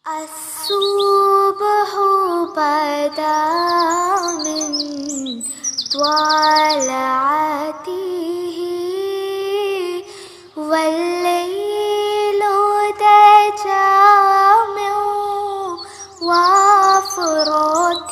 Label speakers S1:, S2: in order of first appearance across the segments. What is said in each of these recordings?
S1: الصبح بدا من طلعته والليل دجى من وفرته.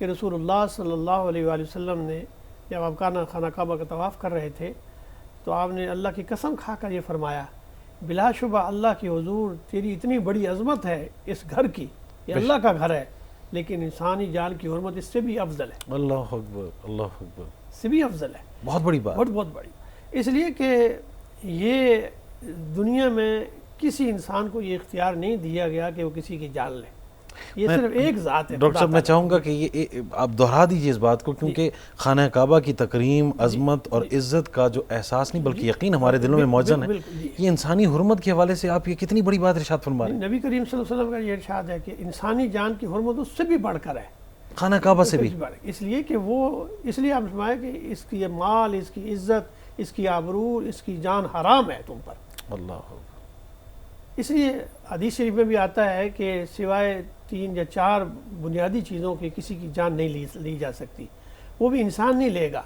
S2: کہ رسول اللہ صلی اللہ علیہ وآلہ وسلم نے جب آپ خانہ کعبہ کا طواف کر رہے تھے تو آپ نے اللہ کی قسم کھا کر یہ فرمایا بلا شبہ اللہ کی حضور تیری اتنی بڑی عظمت ہے اس گھر کی، یہ اللہ کا گھر ہے، لیکن انسانی جان کی حرمت اس سے بھی افضل ہے،
S3: اللہ اکبر، اللہ اکبر،
S2: اس سے بھی افضل ہے،
S3: بہت بڑی بات،
S2: بہت بڑی، اس لیے کہ یہ دنیا میں کسی انسان کو یہ اختیار نہیں دیا گیا کہ وہ کسی کی جان لے، یہ صرف ایک ذات ہے۔
S3: ڈاکٹر صاحب میں چاہوں گا کہ یہ آپ دہرا دیجیے اس بات کو، کیونکہ خانہ کعبہ کی تکریم، عظمت اور عزت کا جو احساس نہیں بلکہ یقین ہمارے دلوں میں موجود ہے، یہ انسانی حرمت کے حوالے سے آپ یہ کتنی بڑی بات ارشاد فرما رہے ہیں۔
S2: نبی کریم صلی اللہ علیہ وسلم کا یہ ارشاد ہے کہ انسانی جان کی حرمت اس سے بھی بڑھ کر ہے،
S3: خانہ کعبہ سے بھی،
S2: اس لیے کہ وہ، اس لیے آپ فرمائے کہ اس کی مال، اس کی عزت، اس کی آبرو، اس کی جان حرام ہے تم پر۔
S3: اللہ،
S2: اس لیے حدیث شریف میں بھی آتا ہے کہ سوائے 3 یا 4 بنیادی چیزوں کی کسی کی جان نہیں لی جا سکتی، وہ بھی انسان نہیں لے گا،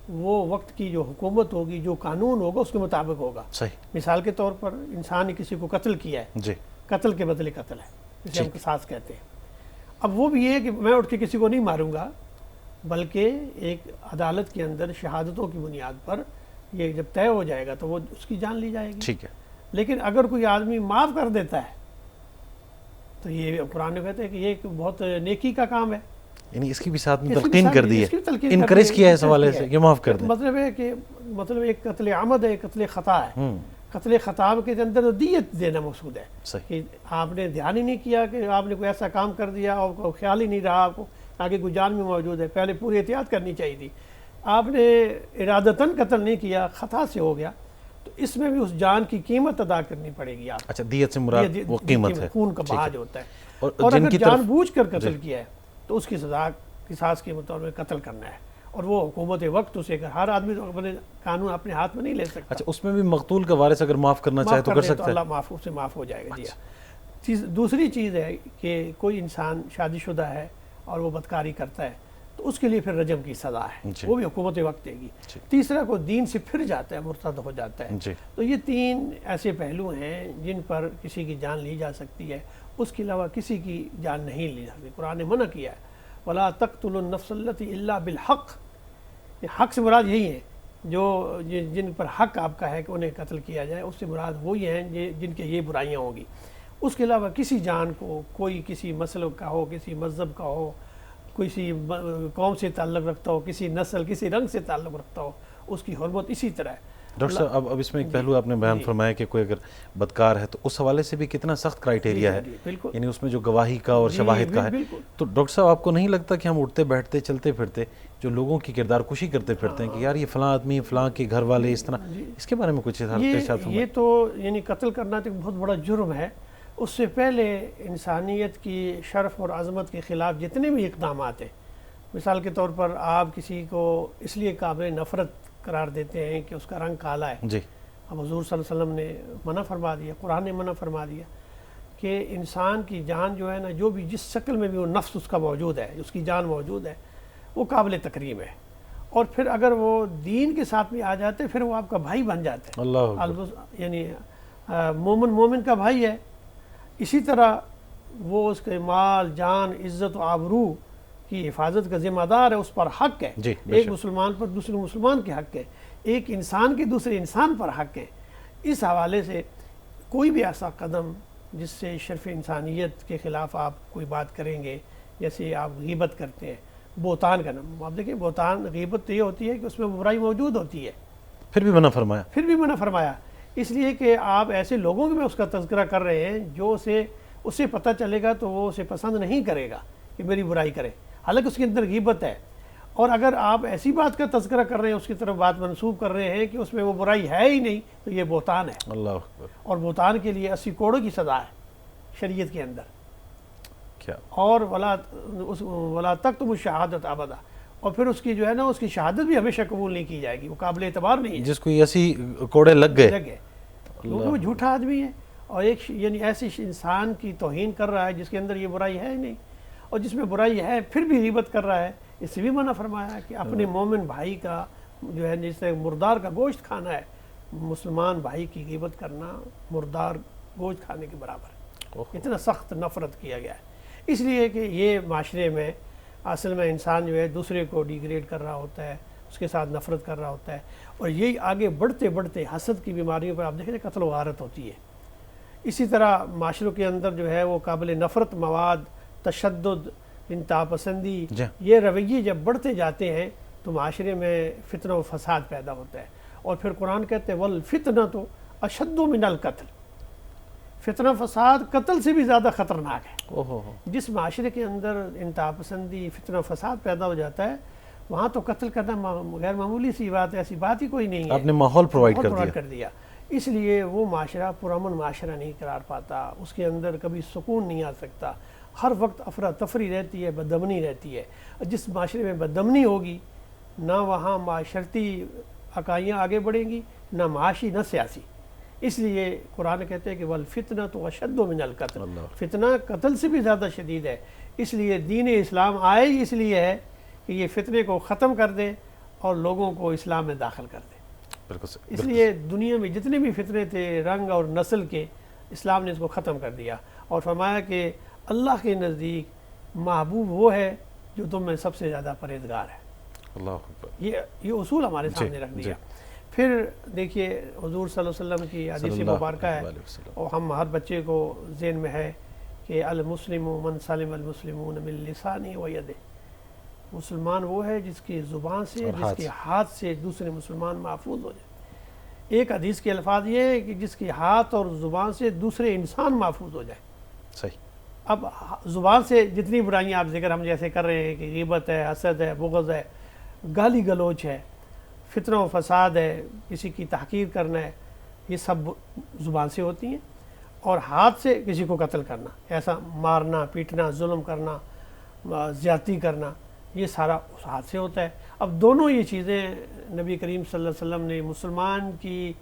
S2: وہ وقت کی جو حکومت ہوگی، جو قانون ہوگا اس کے مطابق ہوگا۔
S3: صحیح،
S2: مثال کے طور پر انسان نے کسی کو قتل کیا ہے،
S3: جی،
S2: قتل کے بدلے قتل ہے، جسے ہم قصاص کہتے ہیں۔ اب وہ بھی یہ ہے کہ میں اٹھ کے کسی کو نہیں ماروں گا، بلکہ ایک عدالت کے اندر شہادتوں کی بنیاد پر یہ جب طے ہو جائے گا تو وہ اس کی جان لی جائے گی۔
S3: ٹھیک ہے،
S2: لیکن اگر کوئی آدمی معاف کر دیتا ہے تو یہ قرآن میں کہتے ہیں کہ یہ ایک بہت نیکی کا کام ہے،
S3: یعنی اس کی بھی ساتھ میں
S2: اس کی
S3: تلقین کر دی
S2: اس کی
S3: ہے،
S2: تلقین
S3: انکریج کیا ہے اس
S2: انکریج
S3: حوالے
S2: کیا
S3: سے
S2: ہے۔
S3: کہ معاف کر دیں۔
S2: مطلب ہے کہ مطلب ایک قتل عمد ہے، ایک قتل خطا ہے۔ قتل خطا کے اندر تو دیت دینا مقصود ہے،
S3: صحیح،
S2: کہ آپ نے دھیان ہی نہیں کیا کہ آپ نے کوئی ایسا کام کر دیا اور کوئی خیال ہی نہیں رہا آپ کو آگے کوئی جان میں موجود ہے، پہلے پوری احتیاط کرنی چاہیے تھی، آپ نے ارادتاً قتل نہیں کیا، خطا سے ہو گیا، تو اس میں بھی اس جان کی قیمت ادا کرنی پڑے گی آپ کو۔
S3: اچھا، دیت سے مراد وہ قیمت ہے،
S2: خون کا بہا جو ہوتا ہے،
S3: اور
S2: اور
S3: جن
S2: اگر
S3: کی
S2: جان بوجھ کر قتل کیا ہے تو اس کی سزا قصاص کے مطابق قتل کرنا ہے، اور وہ حکومت وقت اسے ہر آدمی تو اپنے قانون اپنے ہاتھ میں نہیں لے سکتا۔
S3: اچھا، اس میں بھی مقتول کا وارث اگر معاف کرنا چاہے تو کر سکتا ہے،
S2: اللہ معاف، اس سے معاف ہو جائے گا۔ جی، دوسری چیز ہے کہ کوئی انسان شادی شدہ ہے اور وہ بدکاری کرتا ہے تو اس کے لیے پھر رجم کی سزا ہے، وہ بھی حکومت وقت دے گی۔ تیسرا کوئی دین سے پھر جاتا ہے، مرتد ہو جاتا ہے، تو یہ 3 ایسے پہلو ہیں جن پر کسی کی جان لی جا سکتی ہے، اس کے علاوہ کسی کی جان نہیں لی جا سکتی۔ قرآن نے منع کیا ہے وَلَا تَقْتُلُوا النَّفْسَ الَّتِي إِلَّا بِالْحَقِّ، حق سے مراد یہی ہے جو جن پر حق آپ کا ہے کہ انہیں قتل کیا جائے، اس سے مراد وہی ہیں جن کے یہ برائیاں ہوں گی۔ اس کے علاوہ کسی جان کو، کوئی کسی مسلک کا ہو، کسی مذہب کا ہو، کسی قوم سے تعلق رکھتا ہو، کسی نسل، کسی رنگ سے تعلق رکھتا ہو، اس کی حرمت اسی طرح ہے۔
S3: ڈاکٹر صاحب اب اس میں ایک پہلو آپ نے بیان فرمایا کہ کوئی اگر بدکار ہے تو اس حوالے سے بھی کتنا سخت کرائیٹیریا ہے، یعنی اس میں جو گواہی کا اور شواہد کا ہے، تو ڈاکٹر صاحب آپ کو نہیں لگتا کہ ہم اٹھتے بیٹھتے چلتے پھرتے جو لوگوں کی کردار کشی کرتے پھرتے ہیں کہ یار یہ فلاں آدمی، فلاں کے گھر والے اس طرح، اس کے بارے میں کچھ ارشاد فرمائیں؟
S2: یہ تو یعنی قتل کرنا تو ایک بہت بڑا جرم ہے، اس سے پہلے انسانیت کی شرف اور عظمت کے خلاف جتنے بھی اقدامات ہیں، مثال کے طور پر آپ کسی کو اس لیے قابل نفرت قرار دیتے ہیں کہ اس کا رنگ کالا ہے،
S3: جی،
S2: اب حضور صلی اللہ علیہ وسلم نے منع فرما دیا، قرآن نے منع فرما دیا کہ انسان کی جان جو ہے نا، جو بھی جس شکل میں بھی وہ نفس اس کا موجود ہے، اس کی جان موجود ہے، وہ قابل تکریم ہے، اور پھر اگر وہ دین کے ساتھ بھی آ جاتے پھر وہ آپ کا بھائی بن جاتے ہیں،
S3: اللہ،
S2: یعنی مومن کا بھائی ہے، اسی طرح وہ اس کے مال، جان، عزت و آبرو کی حفاظت کا ذمہ دار ہے، اس پر حق ہے، ایک مسلمان پر دوسرے مسلمان کے حق ہے، ایک انسان کے دوسرے انسان پر حق ہے۔ اس حوالے سے کوئی بھی ایسا قدم جس سے شرف انسانیت کے خلاف آپ کوئی بات کریں گے، جیسے آپ غیبت کرتے ہیں، بہتان کا نام، آپ دیکھیں بہتان، غیبت تو یہ ہوتی ہے کہ اس میں برائی موجود ہوتی ہے،
S3: پھر بھی منع فرمایا،
S2: اس لیے کہ آپ ایسے لوگوں میں اس کا تذکرہ کر رہے ہیں جو اسے پتہ چلے گا تو وہ اسے پسند نہیں کرے گا کہ میری برائی کرے، حالانکہ اس کے اندر غیبت ہے، اور اگر آپ ایسی بات کا تذکرہ کر رہے ہیں، اس کی طرف بات منسوب کر رہے ہیں کہ اس میں وہ برائی ہے ہی نہیں، تو یہ بہتان ہے،
S3: اللہ اکبر،
S2: اور بہتان کے لیے 80 کوڑوں کی سزا ہے شریعت کے اندر،
S3: کیا،
S2: اور ولا تکتموا الشہادۃ ابدا، اور پھر اس کی جو ہے نا، اس کی شہادت بھی ہمیشہ قبول نہیں کی جائے گی، وہ قابل اعتبار نہیں ہے،
S3: جس کو 80 کوڑے لگ گئے،
S2: کیونکہ وہ جھوٹا آدمی ہے، اور ایک یعنی ایسے انسان کی توہین کر رہا ہے جس کے اندر یہ برائی ہے ہی نہیں، اور جس میں برائی ہے پھر بھی غیبت کر رہا ہے، اس سے بھی منع فرمایا ہے کہ اپنے مومن بھائی کا جو ہے جس سے مردار کا گوشت کھانا ہے، مسلمان بھائی کی غیبت کرنا مردار گوشت کھانے کے برابر ہے، اتنا سخت نفرت کیا گیا ہے، اس لیے کہ یہ معاشرے میں اصل میں انسان جو ہے دوسرے کو ڈیگریڈ کر رہا ہوتا ہے، اس کے ساتھ نفرت کر رہا ہوتا ہے، اور یہی آگے بڑھتے بڑھتے حسد کی بیماریوں پر آپ دیکھیں قتل و غارت ہوتی ہے۔ اسی طرح معاشروں کے اندر جو ہے وہ قابل نفرت مواد، تشدد، انتہا پسندی، یہ رویے جب بڑھتے جاتے ہیں تو معاشرے میں فتنہ و فساد پیدا ہوتا ہے۔ اور پھر قرآن کہتے ہیں وَالْفِتْنَةُ أَشَدُّ مِنَ الْقَتْلِ، فتنہ فساد قتل سے بھی زیادہ خطرناک ہے۔ جس معاشرے کے اندر انتہا پسندی، فتنہ و فساد پیدا ہو جاتا ہے وہاں تو قتل کرنا غیر معمولی سی بات ہے، ایسی بات ہی کوئی نہیں ہے،
S3: آپ نے ماحول پرووائڈ
S2: کر دیا۔ اس لیے وہ معاشرہ پرامن معاشرہ نہیں قرار پاتا، اس کے اندر کبھی سکون نہیں آ سکتا، ہر وقت افراتفری رہتی ہے، بدامنی رہتی ہے۔ جس معاشرے میں بدامنی ہوگی نہ وہاں معاشرتی اکائیاں آگے بڑھیں گی، نہ معاشی نہ سیاسی۔ اس لیے قرآن کہتے ہیں کہ وَالْفِتْنَةُ أَشَدُّ مِنَ الْقَتْلِ، فتنہ قتل سے بھی زیادہ شدید ہے۔ اس لیے دین اسلام آئے ہی اس لیے ہے کہ یہ فتنے کو ختم کر دے اور لوگوں کو اسلام میں داخل کر دے۔ اس لیے دنیا میں جتنے بھی فتنے تھے رنگ اور نسل کے، اسلام نے اس کو ختم کر دیا اور فرمایا کہ اللہ کے نزدیک محبوب وہ ہے جو تم میں سب سے زیادہ پرہیزگار ہے۔ یہ اصول ہمارے سامنے رکھ دیا۔ پھر دیکھیے حضور صلی اللہ علیہ وسلم کی حدیث مبارکہ ہے اور ہم ہر بچے کو ذہن میں ہے کہ المسلم من سلم المسلمون من لسانہ و یدہ، مسلمان وہ ہے جس کی زبان سے، جس کے ہاتھ سے دوسرے مسلمان محفوظ ہو جائے۔ ایک حدیث کے الفاظ یہ ہے کہ جس کے ہاتھ اور زبان سے دوسرے انسان محفوظ ہو جائے۔
S3: صحیح۔
S2: اب زبان سے جتنی برائیاں آپ ذکر ہم جیسے کر رہے ہیں کہ غیبت ہے، حسد ہے، بغض ہے، گالی گلوچ ہے، فتنہ و فساد ہے، کسی کی تحقیر کرنا ہے، یہ سب زبان سے ہوتی ہیں۔ اور ہاتھ سے کسی کو قتل کرنا، ایسا مارنا، پیٹنا، ظلم کرنا، زیادتی کرنا، یہ سارا اس ہاتھ سے ہوتا ہے۔ اب دونوں یہ چیزیں نبی کریم صلی اللہ علیہ وسلم نے مسلمان کی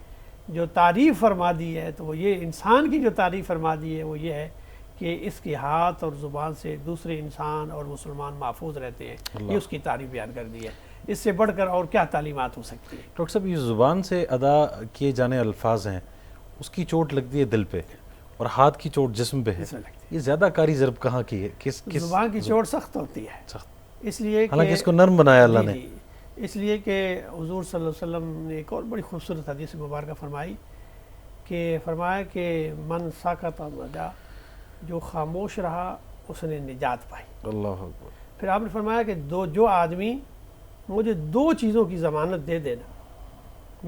S2: جو تعریف فرما دی ہے، تو وہ یہ انسان کی جو تعریف فرما دی ہے وہ یہ ہے کہ اس کے ہاتھ اور زبان سے دوسرے انسان اور مسلمان محفوظ رہتے ہیں، یہ اس کی تعریف بیان کر دی ہے۔ اس سے بڑھ کر اور کیا تعلیمات ہو سکتی ہے؟
S3: ڈاکٹر صاحب، یہ زبان سے ادا کیے جانے الفاظ ہیں، اس کی چوٹ لگتی ہے دل پہ اور ہاتھ کی چوٹ جسم پہ ہے، یہ زیادہ کاری ضرب کہاں کی ہے؟ کس
S2: زبان کی چوٹ سخت ہوتی ہے، اس لیے
S3: حالانکہ اس کو نرم بنایا اللہ نے۔
S2: اس لیے کہ حضور صلی اللہ علیہ وسلم نے ایک اور بڑی خوبصورت حدیث مبارکہ فرمایا کہ من سکت نجا، جو خاموش رہا اس نے نجات پائی۔
S3: اللہ اکبر۔
S2: پھر آپ نے فرمایا کہ جو آدمی مجھے دو چیزوں کی ضمانت دے دینا،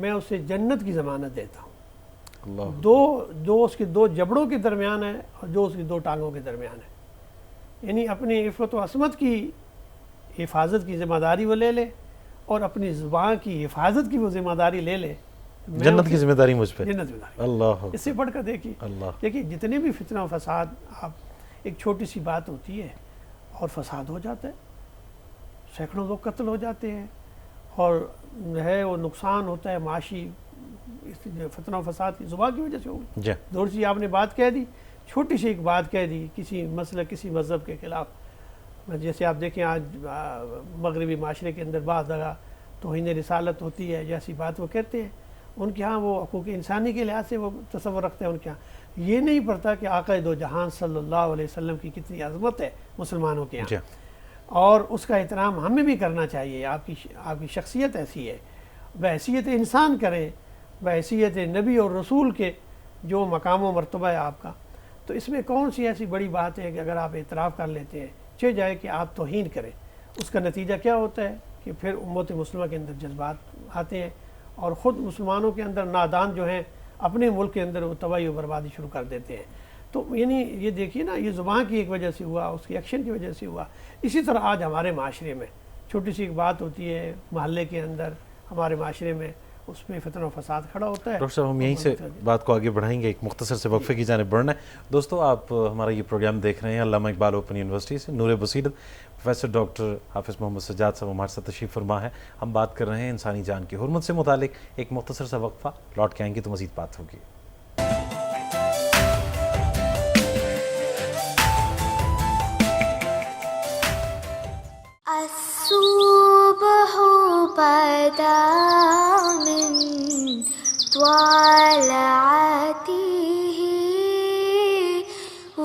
S2: میں اسے جنت کی ضمانت دیتا ہوں۔ جو اس کے دو جبڑوں کے درمیان ہے اور جو اس کی دو ٹانگوں کے درمیان ہے، یعنی اپنی عفت و عصمت کی حفاظت کی ذمہ داری وہ لے لے اور اپنی زبان کی حفاظت کی وہ ذمہ داری لے لے،
S3: جنت کی ذمہ داری مجھ پہ۔
S2: جنت ذمہ داری
S3: اللہ،
S2: اس سے بڑھ کر دیکھیے جتنے بھی فتنہ و فساد، آپ ایک چھوٹی سی بات ہوتی ہے اور فساد ہو جاتا ہے، سینکڑوں لوگ قتل ہو جاتے ہیں اور ہے وہ نقصان ہوتا ہے معاشی، فتنہ و فساد کی زبان کی وجہ سے ہوگی۔ دور سی آپ نے بات کہہ دی، چھوٹی سی ایک بات کہہ دی کسی مسئلہ، کسی مذہب کے خلاف، جیسے آپ دیکھیں آج مغربی معاشرے کے اندر بعض جگہ توہین رسالت ہوتی ہے، جیسی بات وہ کہتے ہیں، ان کے ہاں وہ حقوق انسانی کے لحاظ سے وہ تصور رکھتے ہیں، ان کے ہاں یہ نہیں پڑتا کہ آقا دو جہان صلی اللہ علیہ وسلم کی کتنی عظمت ہے مسلمانوں کے یہاں، اور اس کا احترام ہمیں بھی کرنا چاہیے۔ آپ کی شخصیت ایسی ہے، بحیثیت انسان کریں، بحیثیت نبی اور رسول کے جو مقام و مرتبہ ہے آپ کا، تو اس میں کون سی ایسی بڑی بات ہے کہ اگر آپ اعتراف کر لیتے ہیں، چہ جائے کہ آپ توہین کریں، اس کا نتیجہ کیا ہوتا ہے کہ پھر امت مسلمہ کے اندر جذبات آتے ہیں اور خود مسلمانوں کے اندر نادان جو ہیں اپنے ملک کے اندر وہ تباہی و بربادی شروع کر دیتے ہیں۔ تو یعنی یہ دیکھیے نا، یہ زبان کی ایک وجہ سے ہوا، اس کی ایکشن کی وجہ سے ہوا۔ اسی طرح آج ہمارے معاشرے میں چھوٹی سی ایک بات ہوتی ہے محلے کے اندر، ہمارے معاشرے میں اس میں فتنہ و فساد کھڑا ہوتا ہے۔
S3: ڈاکٹر صاحب، ہم یہیں سے بات کو آگے بڑھائیں گے، ایک مختصر سے وقفے کی جانب بڑھنا ہے۔ دوستو، آپ ہمارا یہ پروگرام دیکھ رہے ہیں علامہ اقبال اوپن یونیورسٹی سے، نور بصیرت پروفیسر ڈاکٹر حافظ محمد سجاد صاحب ہمارے ساتھ تشریف فرما ہے۔ ہم بات کر رہے ہیں انسانی جان کی حرمت سے متعلق۔ ایک مختصر سا وقفہ، لوٹ کے آئیں گے تو مزید بات ہوگی۔
S1: الصبح بدا من طلعته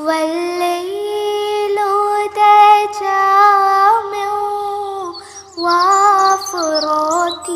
S1: والليل دجى من أفراطه.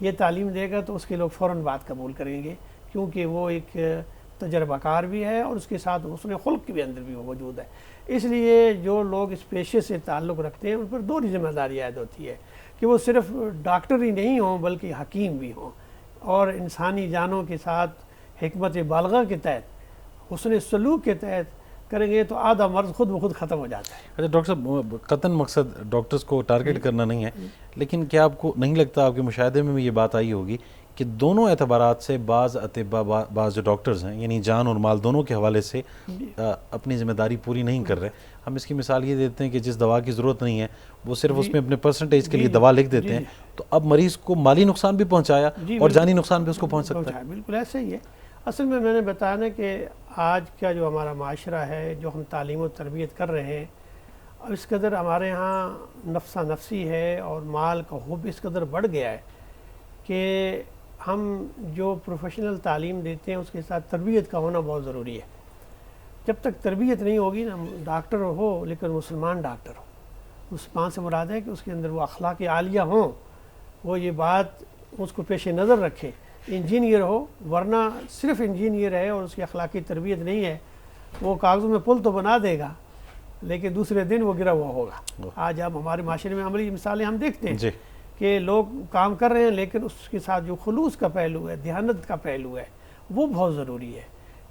S2: یہ تعلیم دے گا تو اس کے لوگ فوراً بات قبول کریں گے، کیونکہ وہ ایک تجربہ کار بھی ہے اور اس کے ساتھ حسن خلق بھی اندر بھی موجود ہے۔ اس لیے جو لوگ اس پیشے سے تعلق رکھتے ہیں ان پر دوہری ذمہ داری عائد ہوتی ہے کہ وہ صرف ڈاکٹر ہی نہیں ہوں بلکہ حکیم بھی ہوں، اور انسانی جانوں کے ساتھ حکمت بالغہ کے تحت، حسن سلوک کے تحت کریں گے تو آدھا مرض خود بخود ختم ہو جاتا ہے۔
S3: اچھا ڈاکٹر صاحب، قطعاً مقصد ڈاکٹرز کو ٹارگٹ کرنا نہیں ہے، لیکن کیا آپ کو نہیں لگتا، آپ کے مشاہدے میں بھی یہ بات آئی ہوگی کہ دونوں اعتبارات سے بعض اطباء، بعض جو ڈاکٹرز ہیں، یعنی جان اور مال دونوں کے حوالے سے اپنی ذمہ داری پوری نہیں کر رہے؟ ہم اس کی مثال یہ دیتے ہیں کہ جس دوا کی ضرورت نہیں ہے وہ صرف اس میں اپنے پرسنٹیج کے لیے دوا لکھ دیتے ہیں، تو اب مریض کو مالی نقصان بھی پہنچایا اور جانی نقصان بھی اس کو پہنچ سکتا ہے۔
S2: بالکل ایسا ہی ہے۔ اصل میں نے بتایا نا کہ آج کا جو ہمارا معاشرہ ہے، جو ہم تعلیم و تربیت کر رہے ہیں، اب اس قدر ہمارے ہاں نفسہ نفسی ہے اور مال کا حب اس قدر بڑھ گیا ہے کہ ہم جو پروفیشنل تعلیم دیتے ہیں اس کے ساتھ تربیت کا ہونا بہت ضروری ہے۔ جب تک تربیت نہیں ہوگی نا، ڈاکٹر ہو لیکن مسلمان ڈاکٹر ہو، مسلمان سے مراد ہے کہ اس کے اندر وہ اخلاق عالیہ ہوں، وہ یہ بات اس کو پیش نظر رکھے۔ انجینئر ہو، ورنہ صرف انجینئر ہے اور اس کی اخلاقی تربیت نہیں ہے، وہ کاغذوں میں پل تو بنا دے گا لیکن دوسرے دن وہ گرا ہوا ہوگا۔ آج اب ہمارے معاشرے میں عملی مثالیں ہم دیکھتے ہیں کہ لوگ کام کر رہے ہیں لیکن اس کے ساتھ جو خلوص کا پہلو ہے، دیانت کا پہلو ہے، وہ بہت ضروری ہے،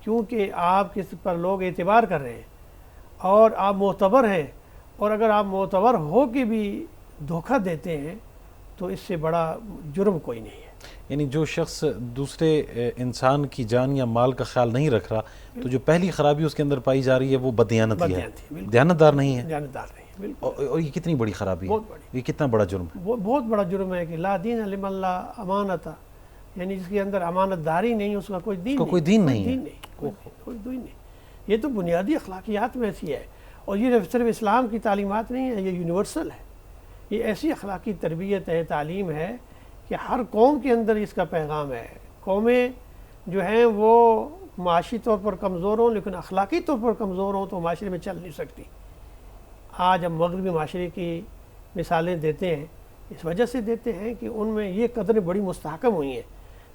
S2: کیونکہ آپ کس پر لوگ اعتبار کر رہے ہیں اور آپ معتبر ہیں، اور اگر آپ معتبر ہو کے بھی دھوکہ دیتے ہیں تو اس سے بڑا جرم کوئی نہیں ہے۔
S3: یعنی جو شخص دوسرے انسان کی جان یا مال کا خیال نہیں رکھ رہا، تو جو پہلی خرابی اس کے اندر پائی جا رہی ہے وہ بددیانتی ہے، دیانتدار نہیں ہے،
S2: دیانتدار نہیں ہے، بالکل۔
S3: اور یہ کتنی بڑی خرابی ہے،
S2: بہت بڑی،
S3: یہ کتنا بڑا جرم ہے۔
S2: وہ بہت بڑا جرم ہے کہ لا دین لمن لا امانت، یعنی جس کے اندر امانت داری نہیں، اس کا کوئی دین نہیں،
S3: کوئی دین نہیں ہے،
S2: کوئی دین نہیں۔ یہ تو بنیادی اخلاقیات میں ایسی ہے، اور یہ صرف اسلام کی تعلیمات نہیں ہے، یہ یونیورسل ہے، یہ ایسی اخلاقی تربیت ہے، تعلیم ہے کہ ہر قوم کے اندر اس کا پیغام ہے۔ قومیں جو ہیں وہ معاشی طور پر کمزور ہوں لیکن اخلاقی طور پر کمزور ہوں تو معاشرے میں چل نہیں سکتی۔ آج ہم مغربی معاشرے کی مثالیں دیتے ہیں، اس وجہ سے دیتے ہیں کہ ان میں یہ قدریں بڑی مستحکم ہوئی ہیں۔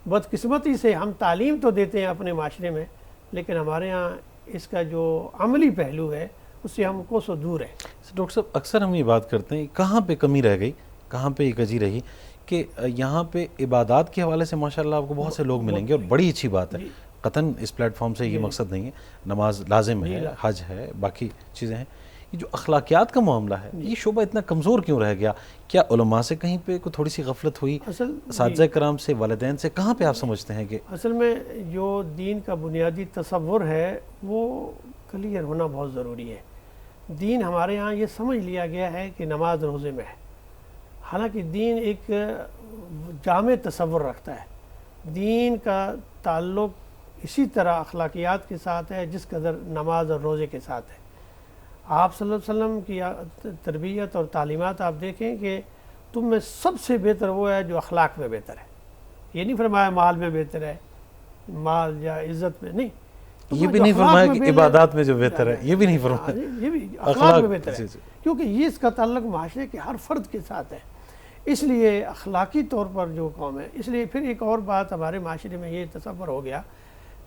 S2: بدقسمتی سے ہم تعلیم تو دیتے ہیں اپنے معاشرے میں، لیکن ہمارے ہاں اس کا جو عملی پہلو ہے اس سے ہم کو سو دور ہے۔
S3: ڈاکٹر صاحب، اکثر ہم یہ بات کرتے ہیں کہاں پہ کمی رہ گئی، کہاں پہ یہ کجی رہی کہ یہاں پہ عبادات کے حوالے سے ماشاءاللہ آپ کو بہت سے لوگ ملیں گے، اور بڑی اچھی بات ہے، قطعاً اس پلیٹ فارم سے یہ مقصد نہیں ہے، نماز لازم ہے، حج ہے، باقی چیزیں ہیں، یہ جو اخلاقیات کا معاملہ ہے یہ شعبہ اتنا کمزور کیوں رہ گیا؟ کیا علماء سے کہیں پہ کوئی تھوڑی سی غفلت ہوئی، اساتذہ کرام سے، والدین سے، کہاں پہ آپ سمجھتے ہیں کہ
S2: اصل میں جو دین کا بنیادی تصور ہے وہ کلیئر ہونا بہت ضروری ہے۔ دین ہمارے ہاں یہ سمجھ لیا گیا ہے کہ نماز روزے میں ہے، حالانکہ دین ایک جامع تصور رکھتا ہے۔ دین کا تعلق اسی طرح اخلاقیات کے ساتھ ہے جس قدر نماز اور روزے کے ساتھ ہے۔ آپ صلی اللہ علیہ وسلم کی تربیت اور تعلیمات آپ دیکھیں کہ تم میں سب سے بہتر وہ ہے جو اخلاق میں بہتر ہے۔ یہ نہیں فرمایا مال میں بہتر ہے، مال یا عزت میں نہیں،
S3: یہ بھی نہیں فرمایا کہ عبادات میں جو بہتر ہے، یہ بھی نہیں فرمایا،
S2: یہ بھی اخلاق میں بہتر ہے، کیونکہ یہ اس کا تعلق معاشرے کے ہر فرد کے ساتھ ہے۔ اس لیے اخلاقی طور پر جو قوم ہے، اس لیے پھر ایک اور بات ہمارے معاشرے میں یہ تصور ہو گیا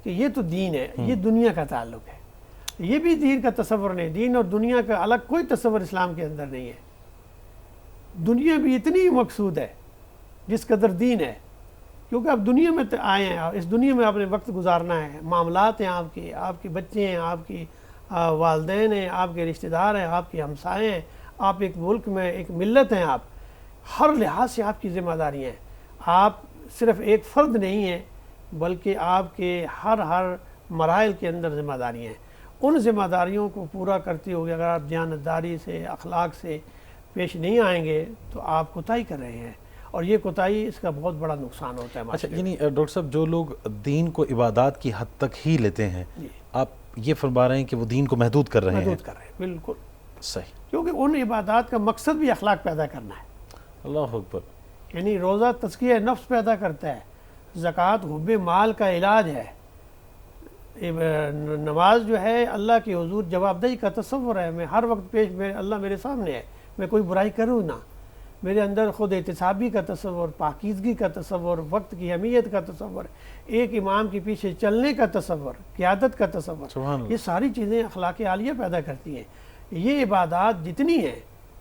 S2: کہ یہ تو دین ہے، یہ دنیا کا تعلق ہے، یہ بھی دین کا تصور نہیں، دین اور دنیا کا الگ کوئی تصور اسلام کے اندر نہیں ہے۔ دنیا بھی اتنی مقصود ہے جس قدر دین ہے، کیونکہ آپ دنیا میں آئے ہیں، اس دنیا میں آپ نے وقت گزارنا ہے، معاملات ہیں آپ کے بچے ہیں، آپ کی والدین ہیں، آپ کے رشتہ دار ہیں، آپ کے ہمسائے ہیں، آپ ایک ملک میں ایک ملت ہیں، آپ ہر لحاظ سے آپ کی ذمہ داری ہیں۔ آپ صرف ایک فرد نہیں ہیں بلکہ آپ کے ہر مراحل کے اندر ذمہ داری ہیں۔ ان ذمہ داریوں کو پورا کرتے ہوئے اگر آپ دیانتداری سے، اخلاق سے پیش نہیں آئیں گے تو آپ کوتاہی کر رہے ہیں، اور یہ کوتاہی اس کا بہت بڑا نقصان ہوتا ہے۔
S3: اچھا، یعنی ڈاکٹر صاحب جو لوگ دین کو عبادات کی حد تک ہی لیتے ہیں، آپ یہ فرما رہے ہیں کہ وہ دین کو محدود کر رہے ہیں؟
S2: بالکل
S3: صحیح،
S2: کیونکہ ان عبادات کا مقصد بھی اخلاق پیدا کرنا ہے۔
S3: اللہ اکبر۔
S2: یعنی روزہ تزکیہ نفس پیدا کرتا ہے، زکوٰۃ حب مال کا علاج ہے، نماز جو ہے اللہ کے حضور جواب دہی کا تصور ہے، میں ہر وقت اللہ میرے سامنے ہے، میں کوئی برائی کروں نہ، میرے اندر خود احتسابی کا تصور، پاکیزگی کا تصور، وقت کی اہمیت کا تصور، ایک امام کے پیچھے چلنے کا تصور، قیادت کا تصور،
S3: سبحان اللہ۔
S2: یہ ساری چیزیں اخلاق عالیہ پیدا کرتی ہیں۔ یہ عبادات جتنی ہیں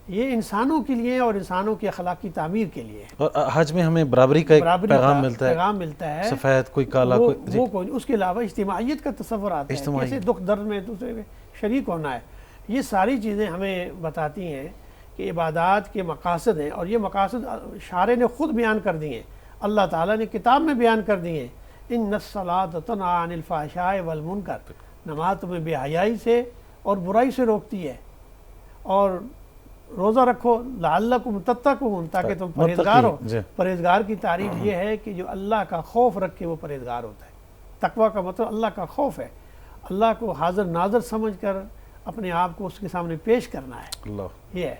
S2: یہ انسانوں کے لیے اور انسانوں کی اخلاقی تعمیر کے لیے ہے۔
S3: اور حج میں ہمیں برابری کا ایک
S2: برابری
S3: پیغام
S2: کا
S3: ملتا ہے،
S2: پیغام ملتا ہے،
S3: سفید کوئی کالا
S2: وہ
S3: کوئی
S2: وہ کوئی، اس کے علاوہ اجتماعیت کا تصور آتا ہے،
S3: اجتماعی۔
S2: کیسے دکھ درد میں دوسرے میں شریک ہونا ہے۔ یہ ساری چیزیں ہمیں بتاتی ہیں کہ عبادات کے مقاصد ہیں، اور یہ مقاصد شارع نے خود بیان کر دی ہیں، اللہ تعالیٰ نے کتاب میں بیان کر دی ہیں۔ ان الصلاۃ تنہی عن الفحشاء والمنکر، نماز تمہیں بے حیائی سے اور برائی سے روکتی ہے، اور روزہ رکھو لعلکم تتقون، تاکہ تم پرہیزگار ہو۔
S3: جی۔
S2: پرہیزگار کی تعریف یہ ہے کہ جو اللہ کا خوف رکھ کے وہ پرہیزگار ہوتا ہے۔ تقویٰ کا مطلب اللہ کا خوف ہے، اللہ کو حاضر ناظر سمجھ کر اپنے آپ کو اس کے سامنے پیش کرنا ہے،
S3: اللہ۔
S2: یہ ہے۔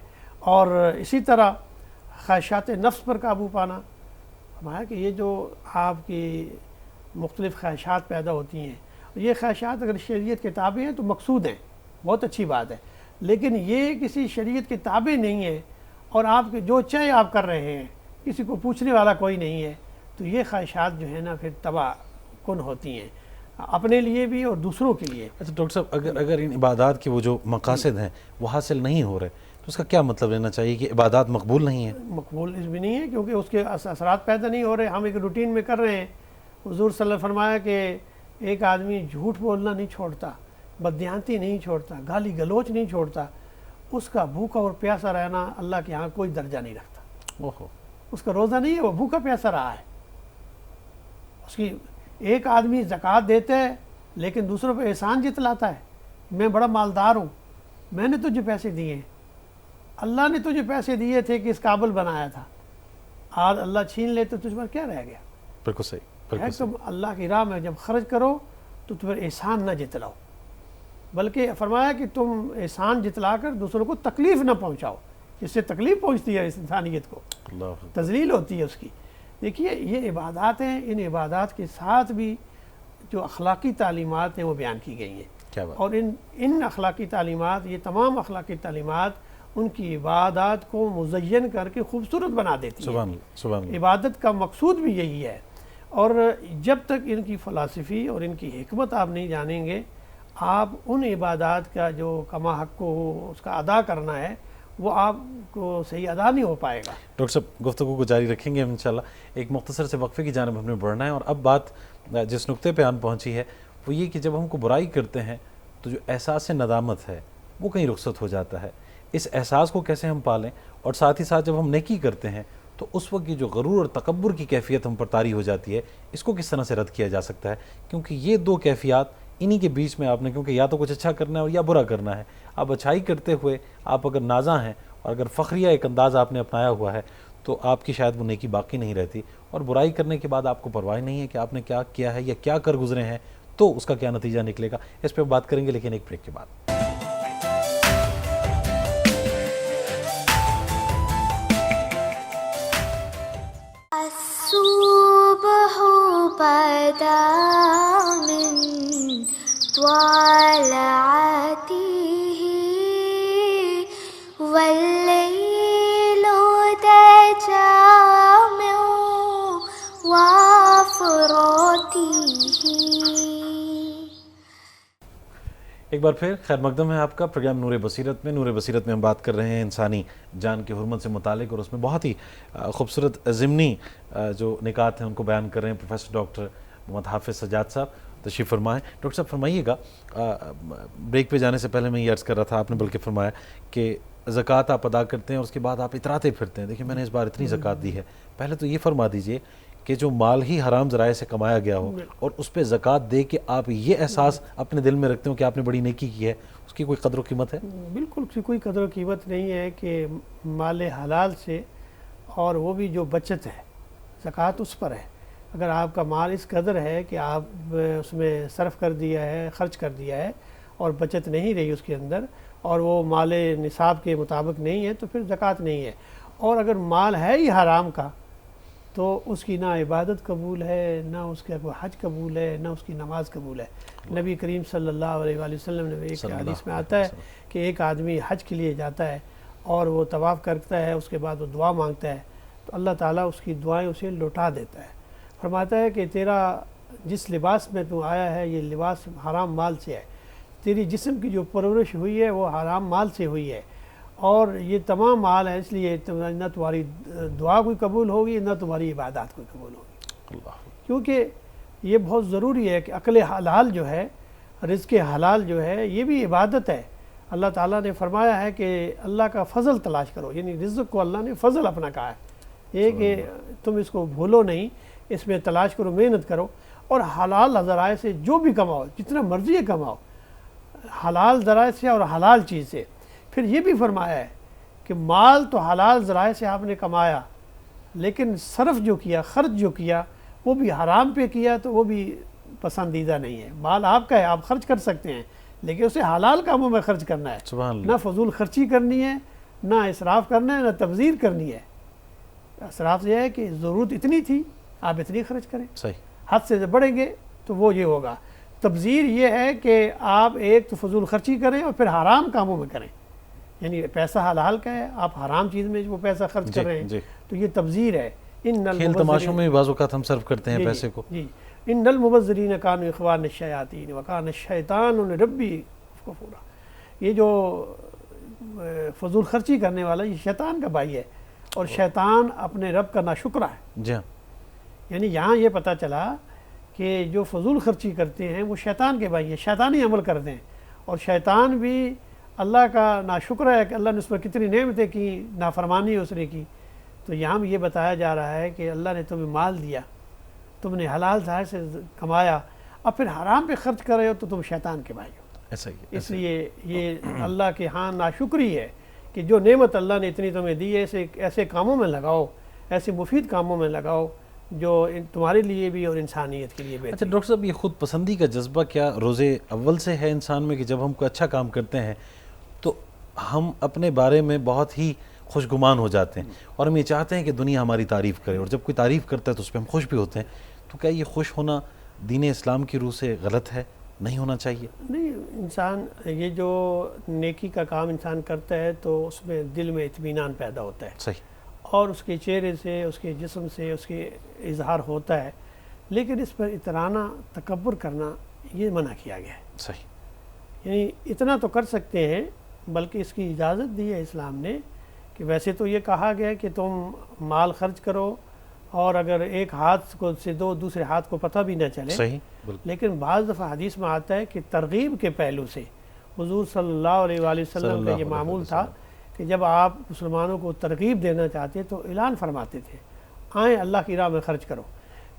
S2: اور اسی طرح خواہشات نفس پر قابو پانا، فرمایا کہ یہ جو آپ کی مختلف خواہشات پیدا ہوتی ہیں، یہ خواہشات اگر شریعت کے تابع ہیں تو مقصود ہیں، بہت اچھی بات ہے، لیکن یہ کسی شریعت کے تابع نہیں ہے اور آپ کے جو چاہے آپ کر رہے ہیں، کسی کو پوچھنے والا کوئی نہیں ہے، تو یہ خواہشات جو ہے نا پھر تباہ کن ہوتی ہیں، اپنے لیے بھی اور دوسروں کے لیے۔
S3: اچھا ڈاکٹر صاحب، اگر ان عبادات کے وہ جو مقاصد ہیں وہ حاصل نہیں ہو رہے تو اس کا کیا مطلب لینا چاہیے کہ عبادات مقبول نہیں ہیں؟
S2: مقبول اس بھی نہیں ہے، کیونکہ اس کے اثرات پیدا نہیں ہو رہے، ہم ایک روٹین میں کر رہے ہیں۔ حضور صلی اللہ علیہ وسلم فرمایا کہ ایک آدمی جھوٹ بولنا نہیں چھوڑتا، بددیانتی نہیں چھوڑتا، گالی گلوچ نہیں چھوڑتا، اس کا بھوکا اور پیاسا رہنا اللہ کے ہاں کوئی درجہ نہیں رکھتا۔
S3: اوہو،
S2: اس کا روزہ نہیں ہے، وہ بھوکا پیاسا رہا ہے۔ اس کی ایک آدمی زکوٰۃ دیتا ہے لیکن دوسروں پہ احسان جتلاتا ہے، میں بڑا مالدار ہوں، میں نے تجھے پیسے دیے ہیں، اللہ نے تجھے پیسے دیے تھے کہ اس قابل بنایا تھا، آج اللہ چھین لے تو تجھ پر کیا رہ گیا؟
S3: بالکل صحیح،
S2: ہے
S3: بالکل صحیح۔
S2: تم اللہ کی راہ میں جب خرچ کرو تو تم پر احسان نہ جتلاؤ، بلکہ فرمایا کہ تم احسان جتلا کر دوسروں کو تکلیف نہ پہنچاؤ، جس سے تکلیف پہنچتی ہے اس انسانیت کو،
S3: اللہ،
S2: تذلیل ہوتی ہے اس کی۔ دیکھیے یہ عبادات ہیں، ان عبادات کے ساتھ بھی جو اخلاقی تعلیمات ہیں وہ بیان کی گئی ہیں،
S3: کیا بات۔
S2: اور ان اخلاقی تعلیمات، یہ تمام اخلاقی تعلیمات ان کی عبادات کو مزین کر کے خوبصورت بنا دیتی ہیں۔
S3: سبحان اللہ، سبحان اللہ۔
S2: عبادت کا مقصود بھی یہی ہے، اور جب تک ان کی فلسفی اور ان کی حکمت آپ نہیں جانیں گے، آپ ان عبادات کا جو کما حق کو اس کا ادا کرنا ہے وہ آپ کو صحیح ادا نہیں ہو پائے گا۔
S3: ڈاکٹر صاحب گفتگو کو جاری رکھیں گے ہم انشاءاللہ، ایک مختصر سے وقفے کی جانب ہم نے بڑھنا ہے، اور اب بات جس نقطے پہ آن پہنچی ہے وہ یہ کہ جب ہم کو برائی کرتے ہیں تو جو احساس ندامت ہے وہ کہیں رخصت ہو جاتا ہے، اس احساس کو کیسے ہم پالیں، اور ساتھ ہی ساتھ جب ہم نیکی کرتے ہیں تو اس وقت کی جو غرور اور تکبر کی کیفیت ہم پر طاری ہو جاتی ہے، اس کو کس طرح سے رد کیا جا سکتا ہے؟ کیونکہ یہ دو کیفیات انہی کے بیچ میں آپ نے، کیونکہ یا تو کچھ اچھا کرنا ہے اور یا برا کرنا ہے، آپ اچھائی کرتے ہوئے آپ اگر نازاں ہیں اور اگر فخریہ ایک انداز آپ نے اپنایا ہوا ہے تو آپ کی شاید وہ نیکی باقی نہیں رہتی، اور برائی کرنے کے بعد آپ کو پرواہ نہیں ہے کہ آپ نے کیا کیا ہے یا کیا کر گزرے ہیں تو اس کا کیا نتیجہ نکلے گا۔ اس پہ بات کریں گے لیکن ایک بریک کے بعد۔
S1: الصبح بدا من طلعته والليل دجى من وفرته۔
S3: ایک بار پھر خیر مقدم ہے آپ کا پروگرام نور بصیرت میں۔ نور بصیرت میں ہم بات کر رہے ہیں انسانی جان کی حرمت سے متعلق، اور اس میں بہت ہی خوبصورت ضمنی جو نکات ہیں ان کو بیان کر رہے ہیں پروفیسر ڈاکٹر محمد حافظ سجاد صاحب۔ تشریف فرمائیں ڈاکٹر صاحب، فرمائیے گا، بریک پہ جانے سے پہلے میں یہ عرض کر رہا تھا، آپ نے بلکہ فرمایا کہ زکوٰۃ آپ ادا کرتے ہیں اور اس کے بعد آپ اتراتے پھرتے ہیں، دیکھیں میں نے اس بار اتنی زکوٰۃ دی ہے۔ پہلے تو یہ فرما دیجئے کہ جو مال ہی حرام ذرائع سے کمایا گیا ہو اور اس پہ زکوٰۃ دے کے آپ یہ احساس اپنے دل میں رکھتے ہو کہ آپ نے بڑی نیکی کی ہے، اس کی کوئی قدر و قیمت ہے؟
S2: بالکل کوئی قدر و قیمت نہیں ہے کہ مال حلال سے، اور وہ بھی جو بچت ہے، زکوٰۃ اس پر ہے۔ اگر آپ کا مال اس قدر ہے کہ آپ اس میں صرف کر دیا ہے، خرچ کر دیا ہے، اور بچت نہیں رہی اس کے اندر، اور وہ مال نصاب کے مطابق نہیں ہے، تو پھر زکوٰۃ نہیں ہے۔ اور اگر مال ہے ہی حرام کا تو اس کی نہ عبادت قبول ہے، نہ اس کا کوئی حج قبول ہے، نہ اس کی نماز قبول ہے۔ نبی کریم صلی اللہ علیہ وآلہ وسلم نے ایک حدیث میں آتا ہے کہ ایک آدمی حج کے لیے جاتا ہے اور وہ طواف کرتا ہے، اس کے بعد وہ دعا مانگتا ہے تو اللہ تعالیٰ اس کی دعائیں اسے لوٹا دیتا ہے. فرماتا ہے کہ تیرا جس لباس میں تو آیا ہے یہ لباس حرام مال سے ہے، تیری جسم کی جو پرورش ہوئی ہے وہ حرام مال سے ہوئی ہے، اور یہ تمام مال ہے، اس لیے نہ تمہاری دعا کوئی قبول ہوگی نہ تمہاری عبادات کوئی قبول ہوگی. کیونکہ یہ بہت ضروری ہے کہ عقل حلال جو ہے، رزق حلال جو ہے، یہ بھی عبادت ہے. اللہ تعالیٰ نے فرمایا ہے کہ اللہ کا فضل تلاش کرو، یعنی رزق کو اللہ نے فضل اپنا کہا ہے، یہ کہ تم اس کو بھولو نہیں، اس میں تلاش کرو، محنت کرو، اور حلال ذرائع سے جو بھی کماؤ، جتنا مرضی کماؤ، حلال ذرائع سے اور حلال چیز سے. پھر یہ بھی فرمایا ہے کہ مال تو حلال ذرائع سے آپ نے کمایا، لیکن صرف جو کیا، خرچ جو کیا، وہ بھی حرام پہ کیا تو وہ بھی پسندیدہ نہیں ہے. مال آپ کا ہے، آپ خرچ کر سکتے ہیں، لیکن اسے حلال کاموں میں خرچ کرنا ہے.
S3: سبحان اللہ.
S2: نہ فضول خرچی کرنی ہے، نہ اسراف کرنا ہے، نہ تبذیر کرنی ہے. اسراف یہ ہے کہ ضرورت اتنی تھی آپ اتنی خرچ کریں،
S3: صحیح.
S2: حد سے بڑھیں گے تو وہ یہ ہوگا. تبذیر یہ ہے کہ آپ ایک تو فضول خرچی کریں اور پھر حرام کاموں میں کریں، یعنی پیسہ حلال کا ہے، آپ حرام چیز میں وہ پیسہ خرچ کر رہے ہیں، تو یہ تبذیر ہے.
S3: کھیل تماشوں میں بعض اوقات ہم صرف کرتے ہیں پیسے کو.
S2: جی ان المبذرین کانوا اخوان الشیاطین وکان الشیطان لربہ کفورا. یہ جو فضول خرچی کرنے والا یہ شیطان کا بھائی ہے، اور شیطان اپنے رب کا ناشکرہ ہے.
S3: جی ہاں.
S2: یعنی یہاں یہ پتہ چلا کہ جو فضول خرچی کرتے ہیں وہ شیطان کے بھائی ہیں، شیطانی عمل کرتے ہیں، اور شیطان بھی اللہ کا ناشکرہ ہے کہ اللہ نے اس پر کتنی نعمتیں کی، نافرمانی اس نے کی. تو یہاں بھی یہ بتایا جا رہا ہے کہ اللہ نے تمہیں مال دیا، تم نے حلال ظاہر سے کمایا، اب پھر حرام پہ خرچ کر رہے ہو تو تم شیطان کے بھائی ہو.
S3: ایسا ہی.
S2: اس لیے یہ اللہ کے ہاں ناشکری ہے کہ جو نعمت اللہ نے اتنی تمہیں دی ہے ایسے کاموں میں لگاؤ، ایسے مفید کاموں میں لگاؤ جو تمہارے لیے بھی اور انسانیت کے لیے بھی.
S3: اچھا ڈاکٹر صاحب، یہ خود پسندی کا جذبہ کیا روزے اول سے ہے انسان میں کہ جب ہم کوئی اچھا کام کرتے ہیں تو ہم اپنے بارے میں بہت ہی خوشگمان ہو جاتے ہیں اور ہم یہ چاہتے ہیں کہ دنیا ہماری تعریف کرے، اور جب کوئی تعریف کرتا ہے تو اس پہ ہم خوش بھی ہوتے ہیں. تو کیا یہ خوش ہونا دین اسلام کی روح سے غلط ہے، نہیں ہونا چاہیے؟
S2: نہیں، انسان یہ جو نیکی کا کام انسان کرتا ہے تو اس میں دل میں اطمینان پیدا ہوتا ہے.
S3: صحیح.
S2: اور اس کے چہرے سے، اس کے جسم سے اس کے اظہار ہوتا ہے، لیکن اس پر اترانا، تکبر کرنا یہ منع کیا گیا ہے.
S3: صحیح.
S2: یعنی اتنا تو کر سکتے ہیں، بلکہ اس کی اجازت دی ہے اسلام نے کہ ویسے تو یہ کہا گیا ہے کہ تم مال خرچ کرو اور اگر ایک ہاتھ کو سے دو دوسرے ہاتھ کو پتہ بھی نہ چلے.
S3: صحیح.
S2: لیکن بعض دفعہ حدیث میں آتا ہے کہ ترغیب کے پہلو سے حضور صلی اللہ علیہ وآلہ وسلم کا یہ معمول تھا کہ جب آپ مسلمانوں کو ترغیب دینا چاہتے تو اعلان فرماتے تھے آئیں اللہ کی راہ میں خرچ کرو.